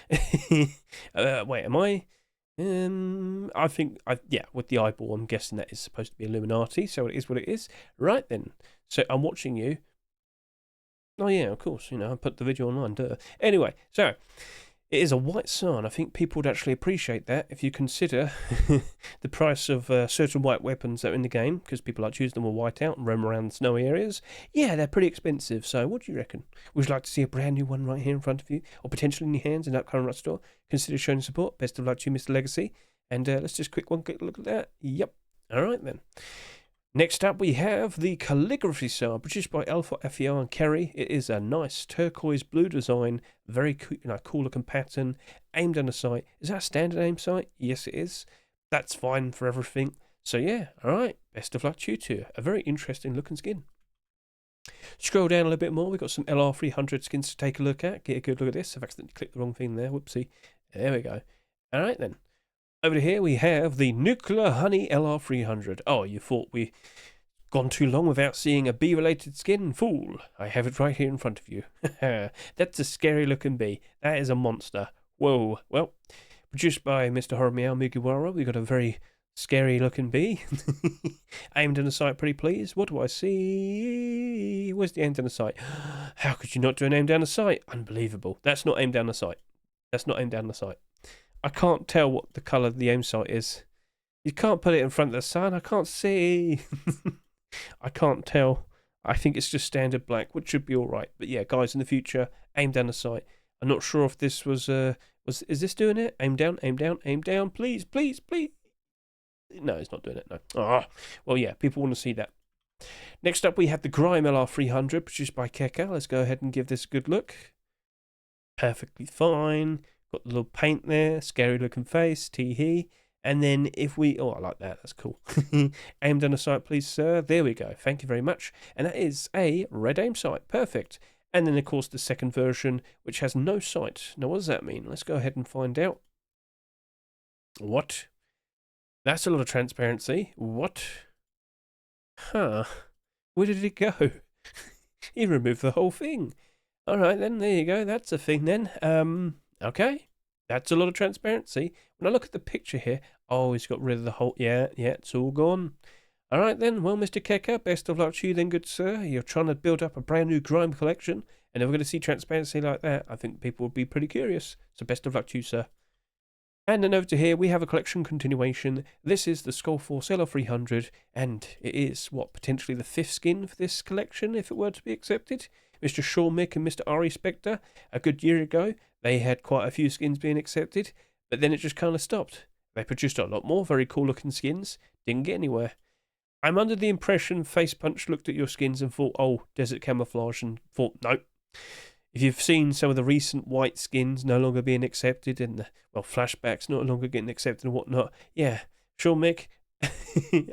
wait, am I... I think, yeah, with the eyeball, I'm guessing that is supposed to be Illuminati, so it is what it is. Right then. So, I'm watching you. Oh yeah, of course, you know, I put the video online, duh. Anyway, so, it is a white SAR, and I think people would actually appreciate that if you consider the price of certain white weapons that are in the game, because people like to use them with white out and roam around snowy areas. Yeah, they're pretty expensive, so what do you reckon? Would you like to see a brand new one right here in front of you, or potentially in your hands in that current store? Consider showing support. Best of luck to you, Mr. Legacy. And let's just quick look at that. Yep. Alright then. Next up, we have the Calligraphy Star, produced by Alpha FER and Kerry. It is a nice turquoise blue design, very cool looking pattern, aimed on a sight. Is that a standard aim sight? Yes, it is. That's fine for everything. So yeah, alright, best of luck to you two. A very interesting looking skin. Scroll down a little bit more, we've got some LR300 skins to take a look at. Get a good look at this. I've accidentally clicked the wrong thing there, whoopsie. There we go. Alright then. Over here we have the Nuclear Honey LR300. Oh, you thought we gone too long without seeing a bee-related skin? Fool, I have it right here in front of you. That's a scary looking bee. That is a monster. Whoa. Well, produced by Mr. Horimiya Mugiwara, we got a very scary looking bee. Aimed in the sight, pretty please. What do I see? Where's the aim down the sight? How could you not do an aim down the sight? Unbelievable. That's not aim down the sight. That's not aim down the sight. I can't tell what the colour of the aim sight is. You can't put it in front of the sun. I can't see. I can't tell. I think it's just standard black, which should be all right. But yeah, guys, in the future, aim down the sight. I'm not sure if this was is this doing it? Aim down, aim down, aim down. Please, please, please. No, it's not doing it. No. Oh, well, yeah, people want to see that. Next up, we have the Grime LR300, produced by Keka. Let's go ahead and give this a good look. Perfectly fine. Got the little paint there, scary looking face, tee-hee. And then if we, oh, I like that, that's cool. Aimed on a sight, please, sir. There we go. Thank you very much. And that is a red aim sight. Perfect. And then, of course, the second version, which has no sight. Now, what does that mean? Let's go ahead and find out. What? That's a lot of transparency. What? Huh. Where did it go? He removed the whole thing. All right, then, there you go. That's a thing, then. Okay, that's a lot of transparency. When I look at the picture here, oh, he's got rid of the whole, yeah, it's all gone. All right then, well, Mr. Keka, best of luck to you then, good sir. You're trying to build up a brand new grime collection, and if we're going to see transparency like that, I think people would be pretty curious. So best of luck to you, sir. And then over to here, we have a collection continuation. This is the Skullforce LR300, and it is, what, potentially the 5th skin for this collection, if it were to be accepted. Mr. Sean Mick and Mr. Ari Spectre, a good year ago, they had quite a few skins being accepted, but then it just kind of stopped. They produced a lot more very cool looking skins, didn't get anywhere. I'm under the impression Face Punch looked at your skins and thought, oh, desert camouflage, and thought, no. If you've seen some of the recent white skins no longer being accepted, and the, well, flashbacks no longer getting accepted and whatnot, yeah, Sean Mick,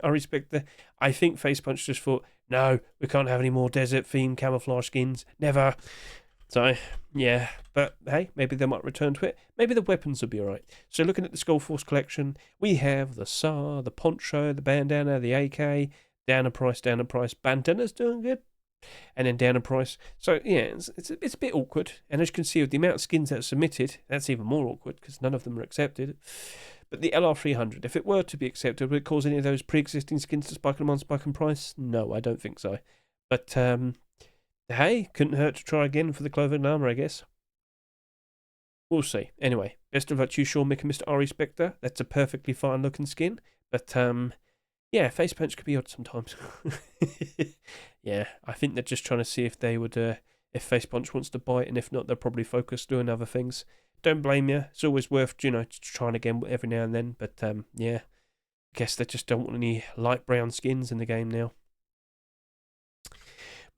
Ari Spectre, I think Face Punch just thought, no, we can't have any more desert themed camouflage skins, never. So, yeah, but hey, maybe they might return to it. Maybe the weapons will be alright. So looking at the Skullforce collection, we have the SAR, the poncho, the bandana, the AK, down a price, bandana's doing good, and then down a price. So, yeah, it's a bit awkward. And as you can see, with the amount of skins that are submitted, that's even more awkward because none of them are accepted. But the LR300, if it were to be accepted, would it cause any of those pre-existing skins to spike in price? No, I don't think so. But, hey, couldn't hurt to try again for the clothing and armour, I guess. We'll see. Anyway, best of luck to you, Sean Mick and Mr. Ari Spectre. That's a perfectly fine looking skin. But, yeah, Face Punch could be odd sometimes. Yeah, I think they're just trying to see if they would, if Face Punch wants to bite, and if not, they'll probably focus doing other things. Don't blame you. It's always worth, trying again every now and then. But, yeah, I guess they just don't want any light brown skins in the game now.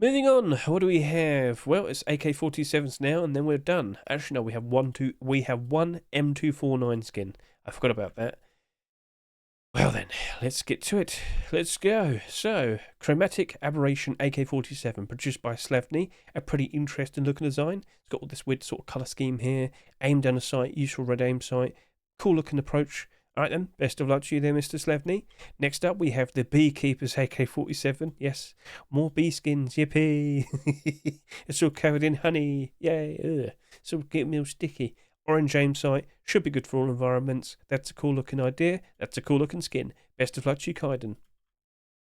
Moving on, what do we have? Well, it's AK47s now, and then we're done. Actually, no, we have one M249 skin. I forgot about that. Well then, let's get to it. Let's go. So, Chromatic Aberration AK47, produced by Slavny. A pretty interesting looking design. It's got all this weird sort of colour scheme here. Aim down a sight, useful red aim sight. Cool looking approach. Alright then, best of luck to you there, Mr. Slavny. Next up, we have the Beekeeper's AK47. Yes, more bee skins, yippee. It's all covered in honey. Yay. Ugh. It's all getting real sticky. Orange aim sight. Should be good for all environments. That's a cool looking idea. That's a cool looking skin. Best of luck to you, Kaiden.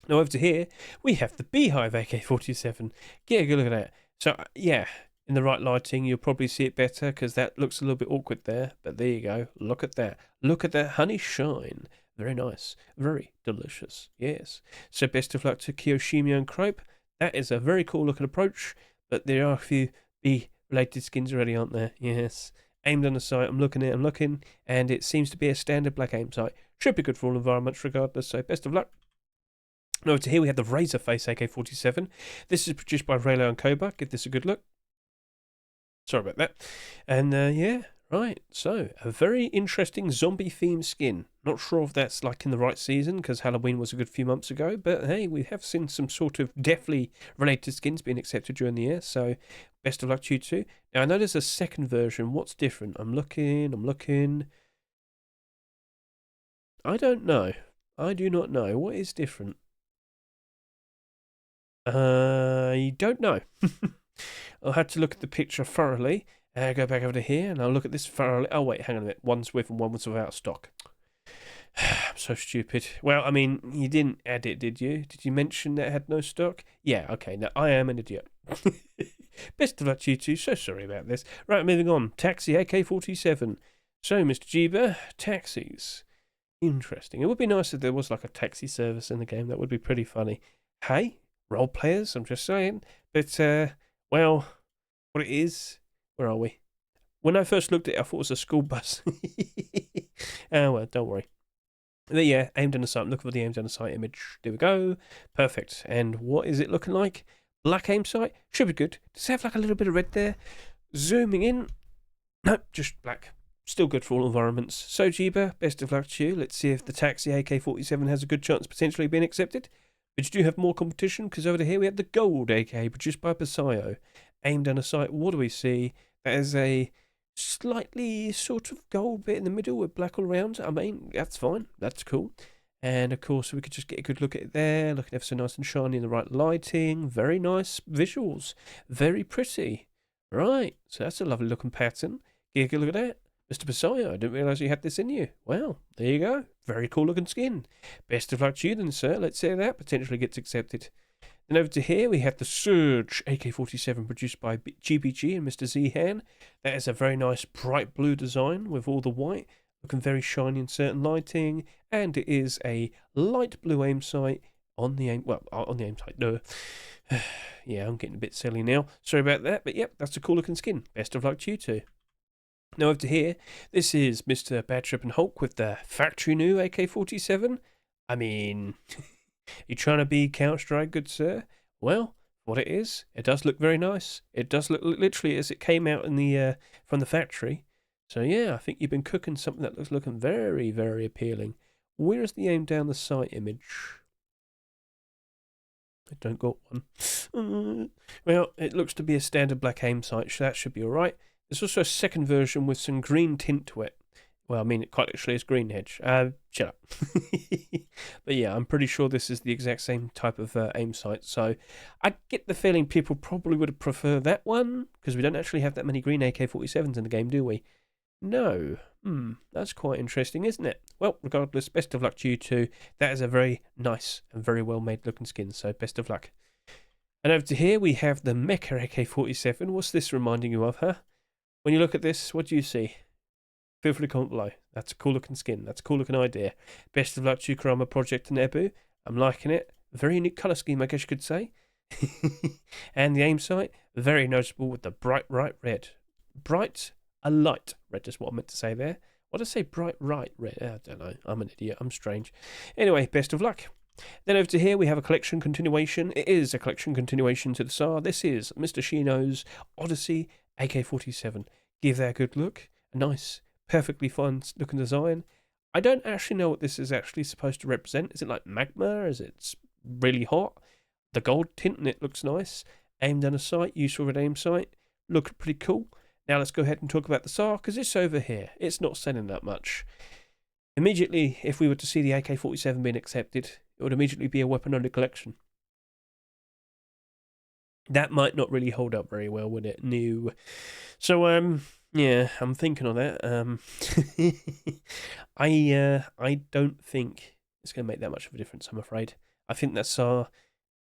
Now over to here, we have the Beehive AK47. Get a good look at that. So, yeah, in the right lighting, you'll probably see it better because that looks a little bit awkward there. But there you go. Look at that. Look at that honey shine. Very nice. Very delicious. Yes. So best of luck to Kiyoshima and Crope. That is a very cool looking approach. But there are a few bee-related skins already, aren't there? Yes. Aimed on the sight. I'm looking, and it seems to be a standard black aim sight. Should be good for all environments regardless. So best of luck. And over to here we have the Razor Face AK47. This is produced by Raylo and Koba. Give this a good look. Sorry about that. And yeah, right. So, a very interesting zombie themed skin. Not sure if that's like in the right season because Halloween was a good few months ago. But hey, we have seen some sort of deathly related skins being accepted during the year. So, best of luck to you too. Now, I know there's a second version. What's different? I'm looking. I don't know. I do not know. What is different? I don't know. I'll have to look at the picture thoroughly. Go back over to here and I'll look at this thoroughly. Oh, wait, hang on a minute. One's with and one was without stock. I'm so stupid. Well, I mean, you didn't add it, did you? Did you mention that it had no stock? Yeah, okay. Now, I am an idiot. Best of luck to you two. So sorry about this. Right, moving on. Taxi AK47. So, Mr. Jeeba, taxis. Interesting. It would be nice if there was like a taxi service in the game. That would be pretty funny. Hey, role players, I'm just saying. But, well, what it is, where are we? When I first looked at it, I thought it was a school bus. Oh, well, don't worry. But yeah, aimed down the sight. Look for the aimed down the sight image. There we go. Perfect. And what is it looking like? Black aim sight. Should be good. Does it have like a little bit of red there? Zooming in. Nope, just black. Still good for all environments. So, Jeeba, best of luck to you. Let's see if the Taxi AK47 has a good chance of potentially being accepted. But you do have more competition, because over here we have the Gold AK, produced by Paseo. Aimed down a sight, what do we see? That is a slightly sort of gold bit in the middle with black all around. I mean, that's fine. That's cool. And, of course, we could just get a good look at it there. Looking ever so nice and shiny in the right lighting. Very nice visuals. Very pretty. Right, so that's a lovely looking pattern. Get a good look at that. Mr. Paseo, I didn't realise you had this in you. Well, there you go. Very cool looking skin. Best of luck to you then, sir. Let's say that potentially gets accepted. Then over to here, we have the Surge AK47 produced by GBG and Mr. Zihan. That is a very nice bright blue design with all the white, looking very shiny in certain lighting. And it is a light blue aim sight on the aim, on the aim sight. No. Yeah, I'm getting a bit silly now. Sorry about that, but yep, that's a cool looking skin. Best of luck to you too. Now over to here, this is Mr. Bad Trip and Hulk with the factory new AK-47. I mean, you trying to be Counter-Strike, good sir? Well, what it is, it does look very nice. It does look literally as it came out in the from the factory. So yeah, I think you've been cooking something that looks looking very, very appealing. Where is the aim down the sight image? I don't got one. Well, it looks to be a standard black aim sight, so that should be alright. There's also a second version with some green tint to it. Well, I mean, it quite literally is green, Hedge. Shut up. But yeah, I'm pretty sure this is the exact same type of aim sight. So I get the feeling people probably would have preferred that one, because we don't actually have that many green AK-47s in the game, do we? No. That's quite interesting, isn't it? Well, regardless, best of luck to you two. That is a very nice and very well made looking skin, so best of luck. And over to here, we have the Mecha AK-47. What's this reminding you of, huh? When you look at this, what do you see? Feel free to comment below. That's a cool looking skin. That's a cool looking idea. Best of luck to you, Karama Project and Ebu. I'm liking it. Very unique colour scheme, I guess you could say. And the aim sight, very noticeable with the bright right red. Bright, a light red is what I meant to say there. What did I say? Bright right red? I don't know. I'm an idiot. I'm strange. Anyway, best of luck. Then over to here, we have a collection continuation. It is a collection continuation to the SAR. This is Mr. Shino's Odyssey AK-47. Give that a good look. A nice, perfectly fine looking design. I don't actually know what this is actually supposed to represent. Is it like magma? Is it really hot? The gold tint in it looks nice. Aimed down a sight, useful red aim sight. Look pretty cool. Now let's go ahead and talk about the SAR, because it's over here. It's not selling that much. Immediately, if we were to see the AK-47 being accepted, it would immediately be a weapon-only collection. That might not really hold up very well, would it? No. So, yeah, I'm thinking on that. I don't think it's going to make that much of a difference, I'm afraid. I think that SAR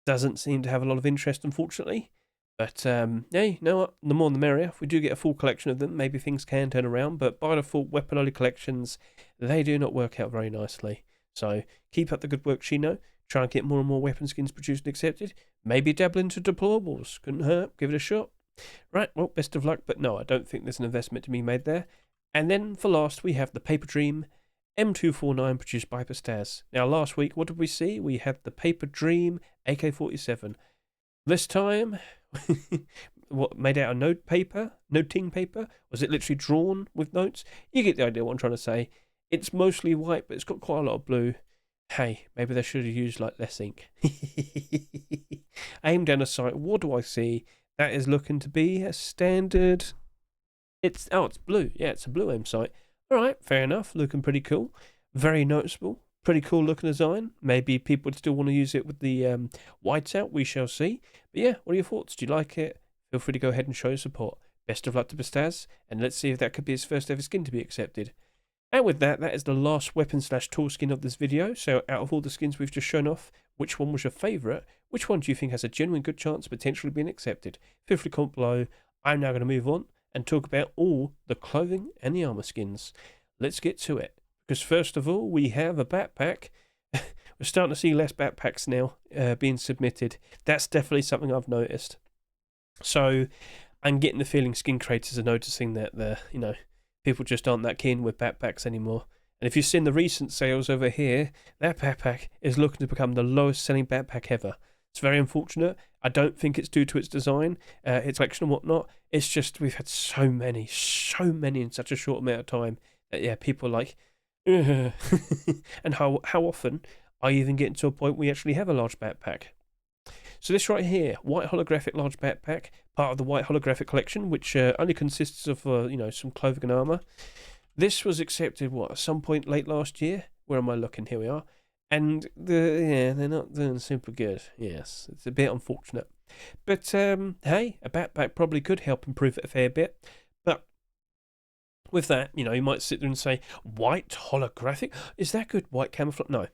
doesn't seem to have a lot of interest, unfortunately. But, hey, you know what? The more the merrier. If we do get a full collection of them, maybe things can turn around. But by default, weapon-only collections, they do not work out very nicely. So, keep up the good work, Shino. Try and get more and more weapon skins produced and accepted. Maybe dabble into deployables. Couldn't hurt. Give it a shot. Right, well, best of luck. But no, I don't think there's an investment to be made there. And then, for last, we have the Paper Dream M249 produced by Pastaz. Now last week, what did we see? We had the Paper Dream AK47. This time, what, made out of noting paper? Was it literally drawn with notes? You get the idea what I'm trying to say. It's mostly white, but it's got quite a lot of blue. Hey, maybe they should have used like less ink. Aim down the sight. What do I see? That is looking to be a standard. It's blue. Yeah, it's a blue aim sight. All right, fair enough. Looking pretty cool. Very noticeable. Pretty cool looking design. Maybe people would still want to use it with the whites out. We shall see. But yeah, what are your thoughts? Do you like it? Feel free to go ahead and show your support. Best of luck to Pastaz, and let's see if that could be his first ever skin to be accepted. And with that, that is the last weapon/tool skin of this video. So out of all the skins we've just shown off, which one was your favourite? Which one do you think has a genuine good chance of potentially being accepted? Feel free to comment below. I'm now going to move on and talk about all the clothing and the armour skins. Let's get to it. Because first of all, we have a backpack. We're starting to see less backpacks now being submitted. That's definitely something I've noticed. So I'm getting the feeling skin creators are noticing that people just aren't that keen with backpacks anymore. And if you've seen the recent sales over here, that backpack is looking to become the lowest selling backpack ever. It's very unfortunate. I don't think it's due to its design, its collection and whatnot. It's just we've had so many in such a short amount of time that yeah, people are like, ugh. And how often are you even getting to a point where you actually have a large backpack? So this right here, white holographic large backpack, part of the white holographic collection, which only consists of some clothing and armor. This was accepted at some point late last year. Where am I looking? Here we are. And they're not doing super good. Yes, it's a bit unfortunate. But hey, a backpack probably could help improve it a fair bit. But with that, you might sit there and say, white holographic? Is that good? White camouflage? No.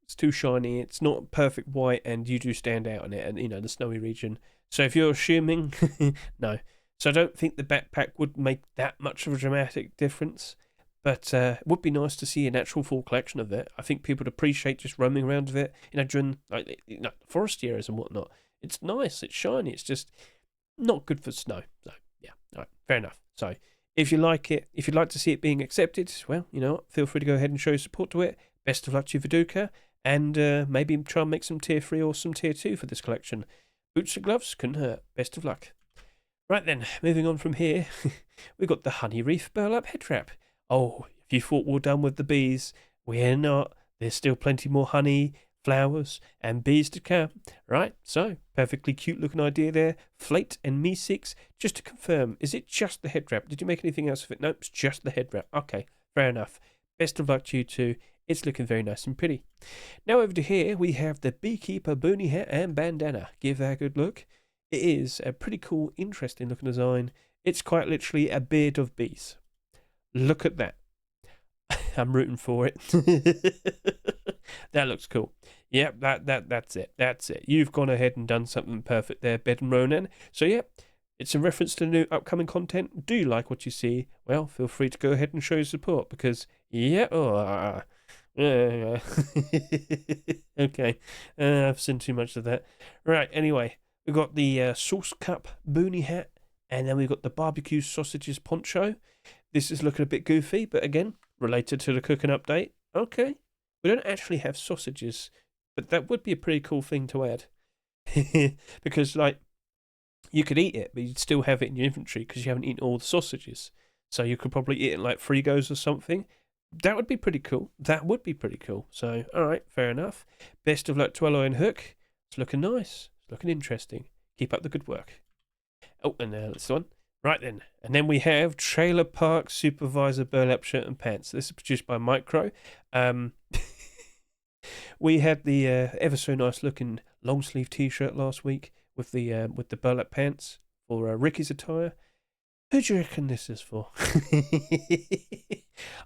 It's too shiny. It's not perfect white, and you do stand out in it, and the snowy region. So if you're assuming, no. So I don't think the backpack would make that much of a dramatic difference. But it would be nice to see an actual full collection of it. I think people would appreciate just roaming around with it, during forest areas and whatnot. It's nice. It's shiny. It's just not good for snow. So yeah, all right, fair enough. So if you like it, if you'd like to see it being accepted, well, feel free to go ahead and show your support to it. Best of luck to you, Viduka. And maybe try and make some tier 3 or some tier 2 for this collection. Boots and gloves couldn't hurt. Best of luck. Right then, moving on from here, we've got the Honey Reef Burlap head wrap. Oh, if you thought we're done with the bees, we're not. There's still plenty more honey, flowers, and bees to come. Right, so, perfectly cute looking idea there. Flate and Me6. Just to confirm, is it just the head wrap? Did you make anything else of it? Nope, it's just the head wrap. Okay, fair enough. Best of luck to you two. It's looking very nice and pretty. Now over to here, we have the Beekeeper boonie hat and bandana. Give that a good look. It is a pretty cool, interesting looking design. It's quite literally a beard of bees. Look at that. I'm rooting for it. That looks cool. Yep, that's it. That's it. You've gone ahead and done something perfect there, Bed and Ronan. So yep, it's in reference to the new upcoming content. Do you like what you see? Well, feel free to go ahead and show your support because okay, I've seen too much of that. Right, anyway, we've got the Sauce Cup boonie hat, and then we've got the barbecue sausages poncho. This is looking a bit goofy, but again, related to the cooking update. Okay, we don't actually have sausages, but that would be a pretty cool thing to add. Because, you could eat it, but you'd still have it in your inventory because you haven't eaten all the sausages. So you could probably eat it in free goes or something. That would be pretty cool. That would be pretty cool. So, alright, fair enough. Best of luck to Alloy and Hook. It's looking nice. It's looking interesting. Keep up the good work. Oh, and that's the one. Right then. And then we have Trailer Park Supervisor Burlap Shirt and Pants. This is produced by Micro. We had the ever so nice looking long sleeve t-shirt last week with the burlap pants for Ricky's attire. Who do you reckon this is for?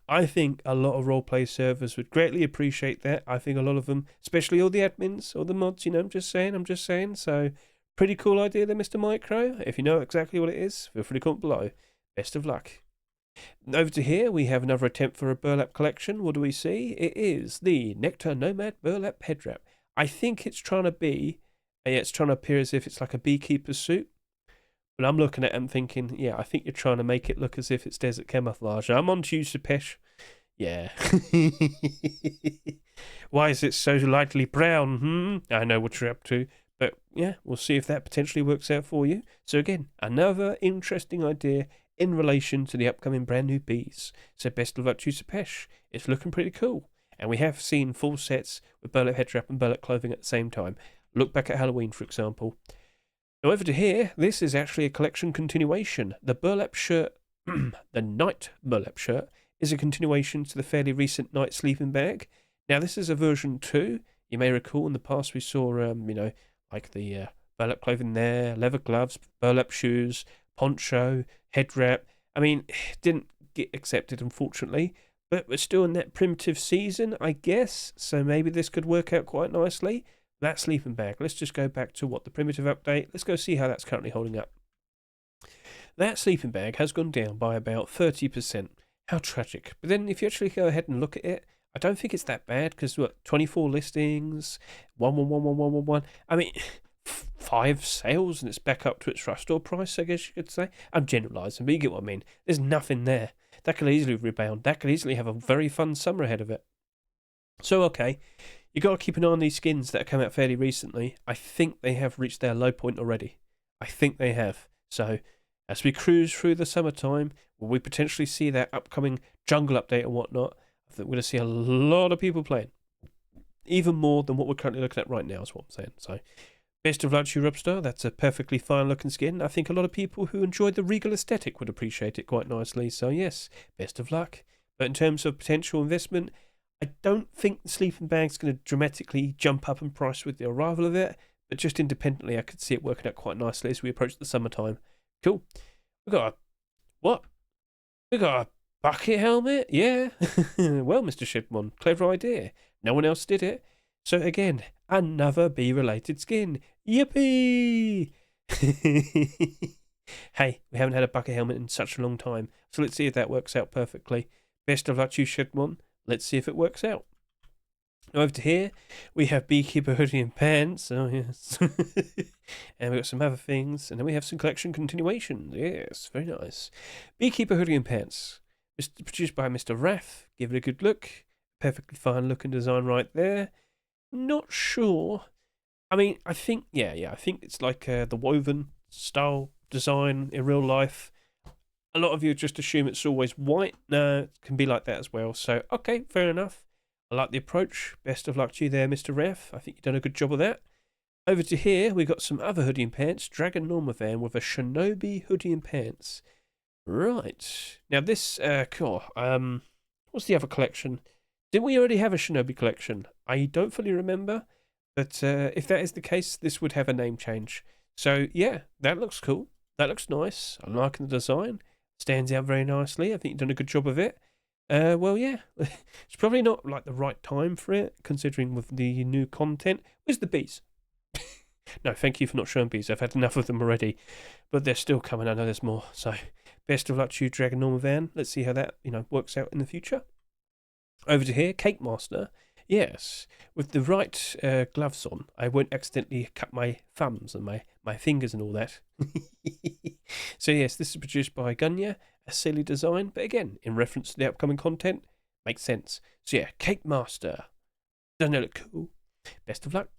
I think a lot of roleplay servers would greatly appreciate that. I think a lot of them, especially all the admins or the mods, I'm just saying. So, pretty cool idea there, Mr. Micro. If you know exactly what it is, feel free to comment below. Best of luck. Over to here, we have another attempt for a burlap collection. What do we see? It is the Nectar Nomad Burlap head wrap. I think it's trying to appear as if it's like a beekeeper's suit. But I'm looking at it and thinking, yeah, I think you're trying to make it look as if it's desert camouflage. I'm on to you, Supesh. Yeah. Why is it so lightly brown? I know what you're up to. But yeah, we'll see if that potentially works out for you. So again, another interesting idea in relation to the upcoming brand new bees. So best of luck to you, Sepesh. It's looking pretty cool. And we have seen full sets with Burlap head wrap and Burlap clothing at the same time. Look back at Halloween, for example. Now over to here, this is actually a collection continuation. The Burlap shirt, the Night Burlap shirt, is a continuation to the fairly recent Night sleeping bag. Now this is a version 2. You may recall in the past we saw, like the Burlap clothing there, leather gloves, Burlap shoes, poncho, head wrap. I mean, it didn't get accepted, unfortunately, but we're still in that primitive season, I guess, so maybe this could work out quite nicely. That sleeping bag, let's just go back to the primitive update. Let's go see how that's currently holding up. That sleeping bag has gone down by about 30%. How tragic. But then if you actually go ahead and look at it, I don't think it's that bad, because what, 24 listings, 1111111. I mean, 5 sales and it's back up to its rush store price, I guess you could say. I'm generalising, but you get what I mean. There's nothing there. That could easily rebound. That could easily have a very fun summer ahead of it. So, okay, you got to keep an eye on these skins that have come out fairly recently. I think they have reached their low point already. I think they have. So, as we cruise through the summertime, will we potentially see that upcoming jungle update and whatnot? I think we're going to see a lot of people playing. Even more than what we're currently looking at right now, is what I'm saying. So, best of luck to you, Rubstar. That's a perfectly fine looking skin. I think a lot of people who enjoy the regal aesthetic would appreciate it quite nicely. So, yes, best of luck. But in terms of potential investment, I don't think the sleeping bag's going to dramatically jump up in price with the arrival of it, but just independently, I could see it working out quite nicely as we approach the summertime. Cool. We got a bucket helmet? Yeah. Well, Mr. Shipmon, clever idea. No one else did it. So again, another bee-related skin. Yippee! Hey, we haven't had a bucket helmet in such a long time, so let's see if that works out perfectly. Best of luck to you, Shipmon. Let's see if it works out. Now over to here, we have Beekeeper hoodie and pants. Oh, yes. And we've got some other things. And then we have some collection continuations. Yes, very nice. Beekeeper hoodie and pants. Produced by Mr. Raff. Give it a good look. Perfectly fine looking design right there. Not sure. I mean, I think, I think it's like the woven style design in real life. A lot of you just assume it's always white. No, it can be like that as well. So, okay, fair enough. I like the approach. Best of luck to you there, Mr. Ref. I think you've done a good job of that. Over to here, we've got some other hoodie and pants. Dragon Norma van with a Shinobi hoodie and pants. Right. Now this, what's the other collection? Didn't we already have a Shinobi collection? I don't fully remember. But if that is the case, this would have a name change. So, yeah, that looks cool. That looks nice. I'm liking the design. Stands out very nicely. I think you've done a good job of it. Well, yeah, it's probably not like the right time for it, considering with the new content. Where's the bees? No, thank you for not showing bees. I've had enough of them already, but they're still coming. I know there's more. So, best of luck to you, Dragon Norma van. Let's see how that works out in the future. Over to here, Cake Master. Yes, with the right gloves on, I won't accidentally cut my thumbs and my fingers and all that. So yes, this is produced by Gunya, a silly design, but again, in reference to the upcoming content, makes sense. So yeah, Cake Master. Doesn't it look cool? Best of luck.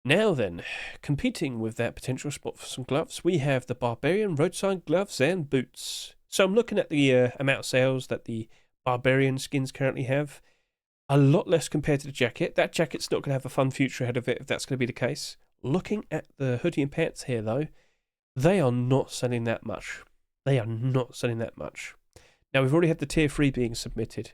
Now then, competing with that potential spot for some gloves, we have the Barbarian roadside gloves and boots. So I'm looking at the amount of sales that the Barbarian skins currently have. A lot less compared to the jacket. That jacket's not going to have a fun future ahead of it if that's going to be the case. Looking at the hoodie and pants here, though, they are not selling that much. They are not selling that much. Now, we've already had the tier 3 being submitted.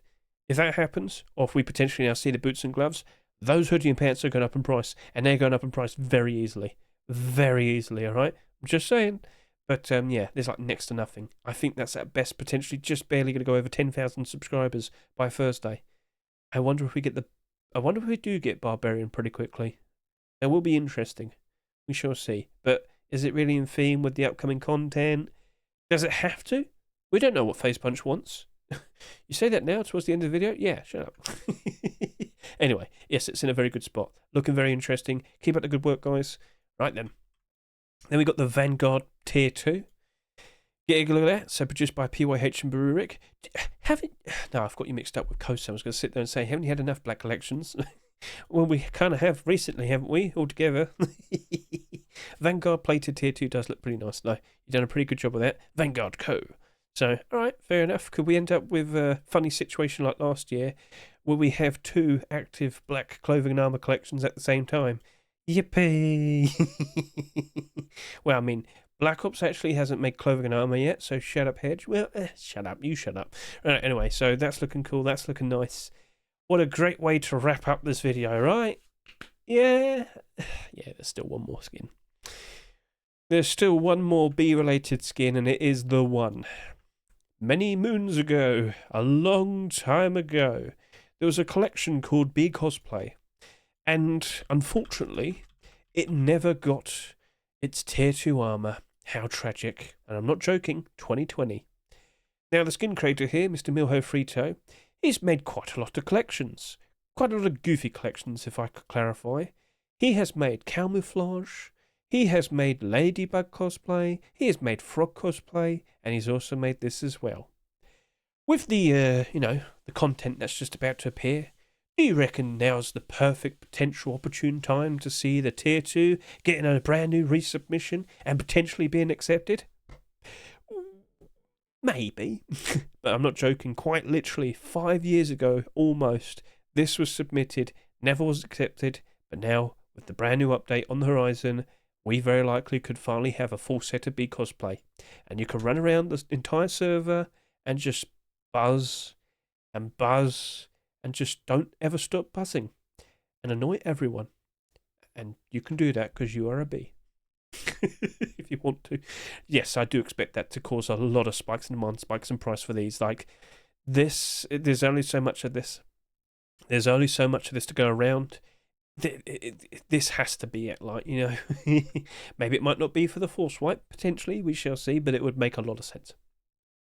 If that happens, or if we potentially now see the boots and gloves, those hoodie and pants are going up in price, and they're going up in price very easily. Very easily, all right? I'm just saying. But, yeah, there's like next to nothing. I think that's at best potentially just barely going to go over 10,000 subscribers by Thursday. I wonder if we do get Barbarian pretty quickly. It will be interesting. We shall see. But is it really in theme with the upcoming content? Does it have to? We don't know what Face Punch wants. You say that now towards the end of the video? Yeah, shut up. Anyway, yes, it's in a very good spot. Looking very interesting. Keep up the good work, guys. Right then. Then we got the Vanguard Tier 2. Get a look at that. So produced by PYH and Burlap. Haven't... No, I've got you mixed up with Cosplay. I was going to sit there and say, haven't you had enough black collections? Well, we kind of have recently, haven't we? All together. Vanguard plated tier 2 does look pretty nice, though. You've done a pretty good job with that. Vanguard Co. So, alright, fair enough. Could we end up with a funny situation like last year, where we have 2 active black clothing and armour collections at the same time? Yippee! Well, I mean, Black Ops actually hasn't made clothing and armour yet, so shut up, Hedge. Well, shut up, you shut up. Right, anyway, so that's looking cool, that's looking nice. What a great way to wrap up this video, right? Yeah. Yeah, there's still one more skin. There's still one more B-related skin, and it is the one. Many moons ago, a long time ago, there was a collection called B Cosplay. And, unfortunately, it never got its tier 2 armour. How tragic. And I'm not joking, 2020. Now, the skin creator here, Mr. Milho Frito, he's made quite a lot of collections. Quite a lot of goofy collections, if I could clarify. He has made camouflage, he has made ladybug cosplay, he has made frog cosplay, and he's also made this as well. With the, the content that's just about to appear, do you reckon now's the perfect potential opportune time to see the tier 2 getting a brand new resubmission and potentially being accepted? Maybe, but I'm not joking. Quite literally 5 years ago, almost, this was submitted, never was accepted, but now, with the brand new update on the horizon, we very likely could finally have a full set of B cosplay. And you can run around the entire server and just buzz and buzz and just don't ever stop buzzing and annoy everyone. And you can do that because you are a B. If you want to. Yes, I do expect that to cause a lot of spikes in demand, spikes in price for these. Like this, there's only so much of this. There's only so much of this to go around. This has to be it, like, maybe it might not be for the full swipe, potentially, we shall see, but it would make a lot of sense.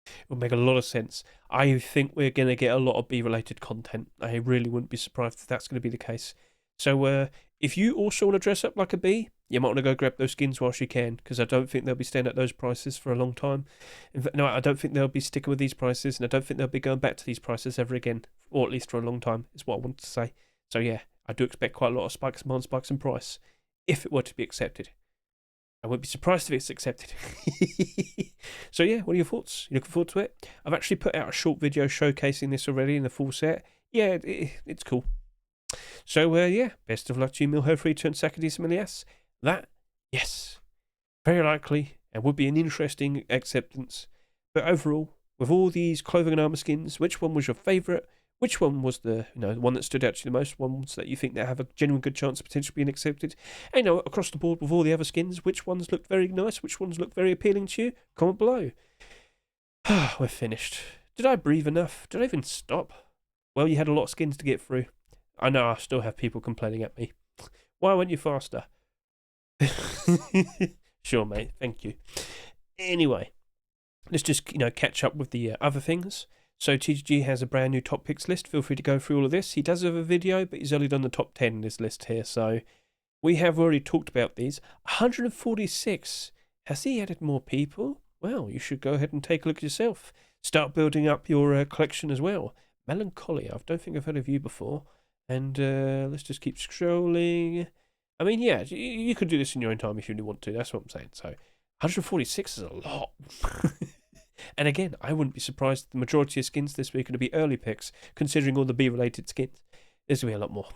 It would make a lot of sense. I think we're going to get a lot of B-related content. I really wouldn't be surprised if that's going to be the case. So, if you also want to dress up like a bee, you might want to go grab those skins whilst you can, because I don't think they'll be staying at those prices for a long time. In fact, no, I don't think they'll be sticking with these prices, and I don't think they'll be going back to these prices ever again, or at least for a long time, is what I want to say. So yeah, I do expect quite a lot of spikes in price, if it were to be accepted. I wouldn't be surprised if it's accepted. So yeah, what are your thoughts? You looking forward to it? I've actually put out a short video showcasing this already in the full set. Yeah, it's cool. So yeah, best of luck to you, Milho Frito and Sakadis Milias. That, yes, very likely, and would be an interesting acceptance. But overall, with all these clothing and armor skins, which one was your favourite? Which one was the one that stood out to you the most? Ones that you think that have a genuine good chance of potentially being accepted? And across the board with all the other skins, which ones looked very nice? Which ones looked very appealing to you? Comment below. We're finished. Did I breathe enough? Did I even stop? Well, you had a lot of skins to get through. I know I still have people complaining at me. Why weren't you faster? Sure, mate. Thank you. Anyway, let's just catch up with the other things. So TGG has a brand new top picks list. Feel free to go through all of this. He does have a video, but he's only done the top 10 in this list here. So we have already talked about these. 146. Has he added more people? Well, you should go ahead and take a look yourself. Start building up your collection as well. Melancholy. I don't think I've heard of you before. And let's just keep scrolling. I mean, yeah, you could do this in your own time if you really want to. That's what I'm saying. So 146 is a lot. And again, I wouldn't be surprised if the majority of skins this week are going to be early picks, considering all the B-related skins. There's going to be a lot more.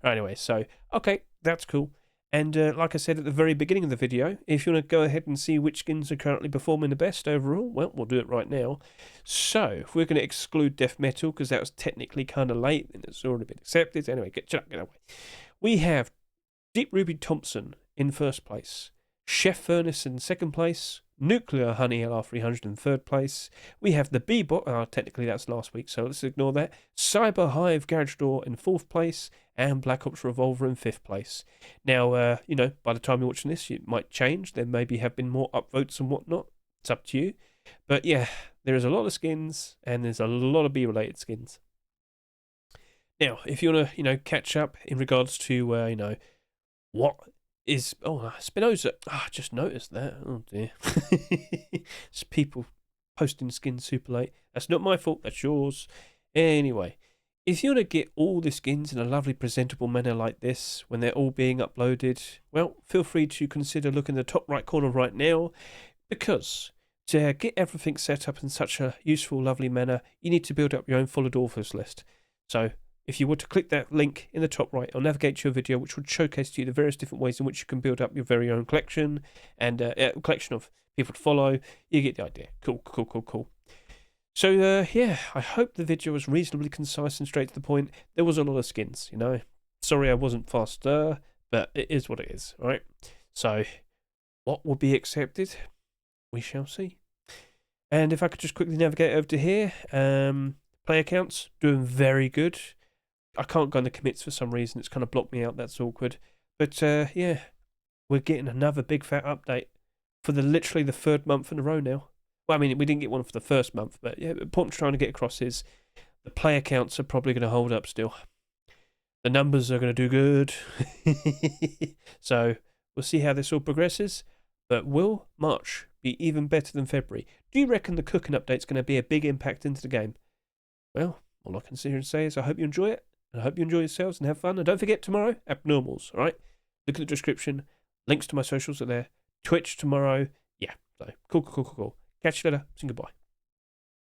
Anyway, so, okay, that's cool. And like I said at the very beginning of the video, if you want to go ahead and see which skins are currently performing the best overall, well, we'll do it right now. So, if we're going to exclude Death Metal, because that was technically kind of late, and it's already been accepted. Anyway, get away. We have Deep Ruby Thompson in first place, Chef Furnace in second place, Nuclear Honey LR300 in third place. We have the B-Bot, technically that's last week, so let's ignore that. Cyber Hive Garage Door in fourth place, and Black Ops Revolver in fifth place. Now, by the time you're watching this, it might change. There maybe have been more upvotes and whatnot. It's up to you. But yeah, there is a lot of skins, and there's a lot of B-related skins. Now, if you want to, catch up in regards to, what is, oh, Spinoza. I just noticed that. Oh dear. It's people posting skins super late. That's not my fault, that's yours. Anyway, if you want to get all the skins in a lovely presentable manner like this when they're all being uploaded, well, feel free to consider looking in the top right corner right now, because to get everything set up in such a useful, lovely manner, you need to build up your own followed authors list. So if you were to click that link in the top right, it'll navigate to a video which will showcase to you the various different ways in which you can build up your very own collection and a collection of people to follow. You get the idea. Cool. So, yeah, I hope the video was reasonably concise and straight to the point. There was a lot of skins, you know. Sorry I wasn't faster, but it is what it is, right? So, what will be accepted? We shall see. And if I could just quickly navigate over to here, play accounts, doing very good. I can't go on the commits for some reason. It's kind of blocked me out. That's awkward. But, yeah, we're getting another big fat update for literally the third month in a row now. Well, I mean, we didn't get one for the first month, but yeah, the point I'm trying to get across is the player counts are probably going to hold up still. The numbers are going to do good. So we'll see how this all progresses. But will March be even better than February? Do you reckon the cooking update's going to be a big impact into the game? Well, all I can sit here and say is I hope you enjoy it. And I hope you enjoy yourselves and have fun. And don't forget tomorrow, Abnormals, all right? Look at the description. Links to my socials are there. Twitch tomorrow. Yeah, so cool. Catch you later. Say goodbye.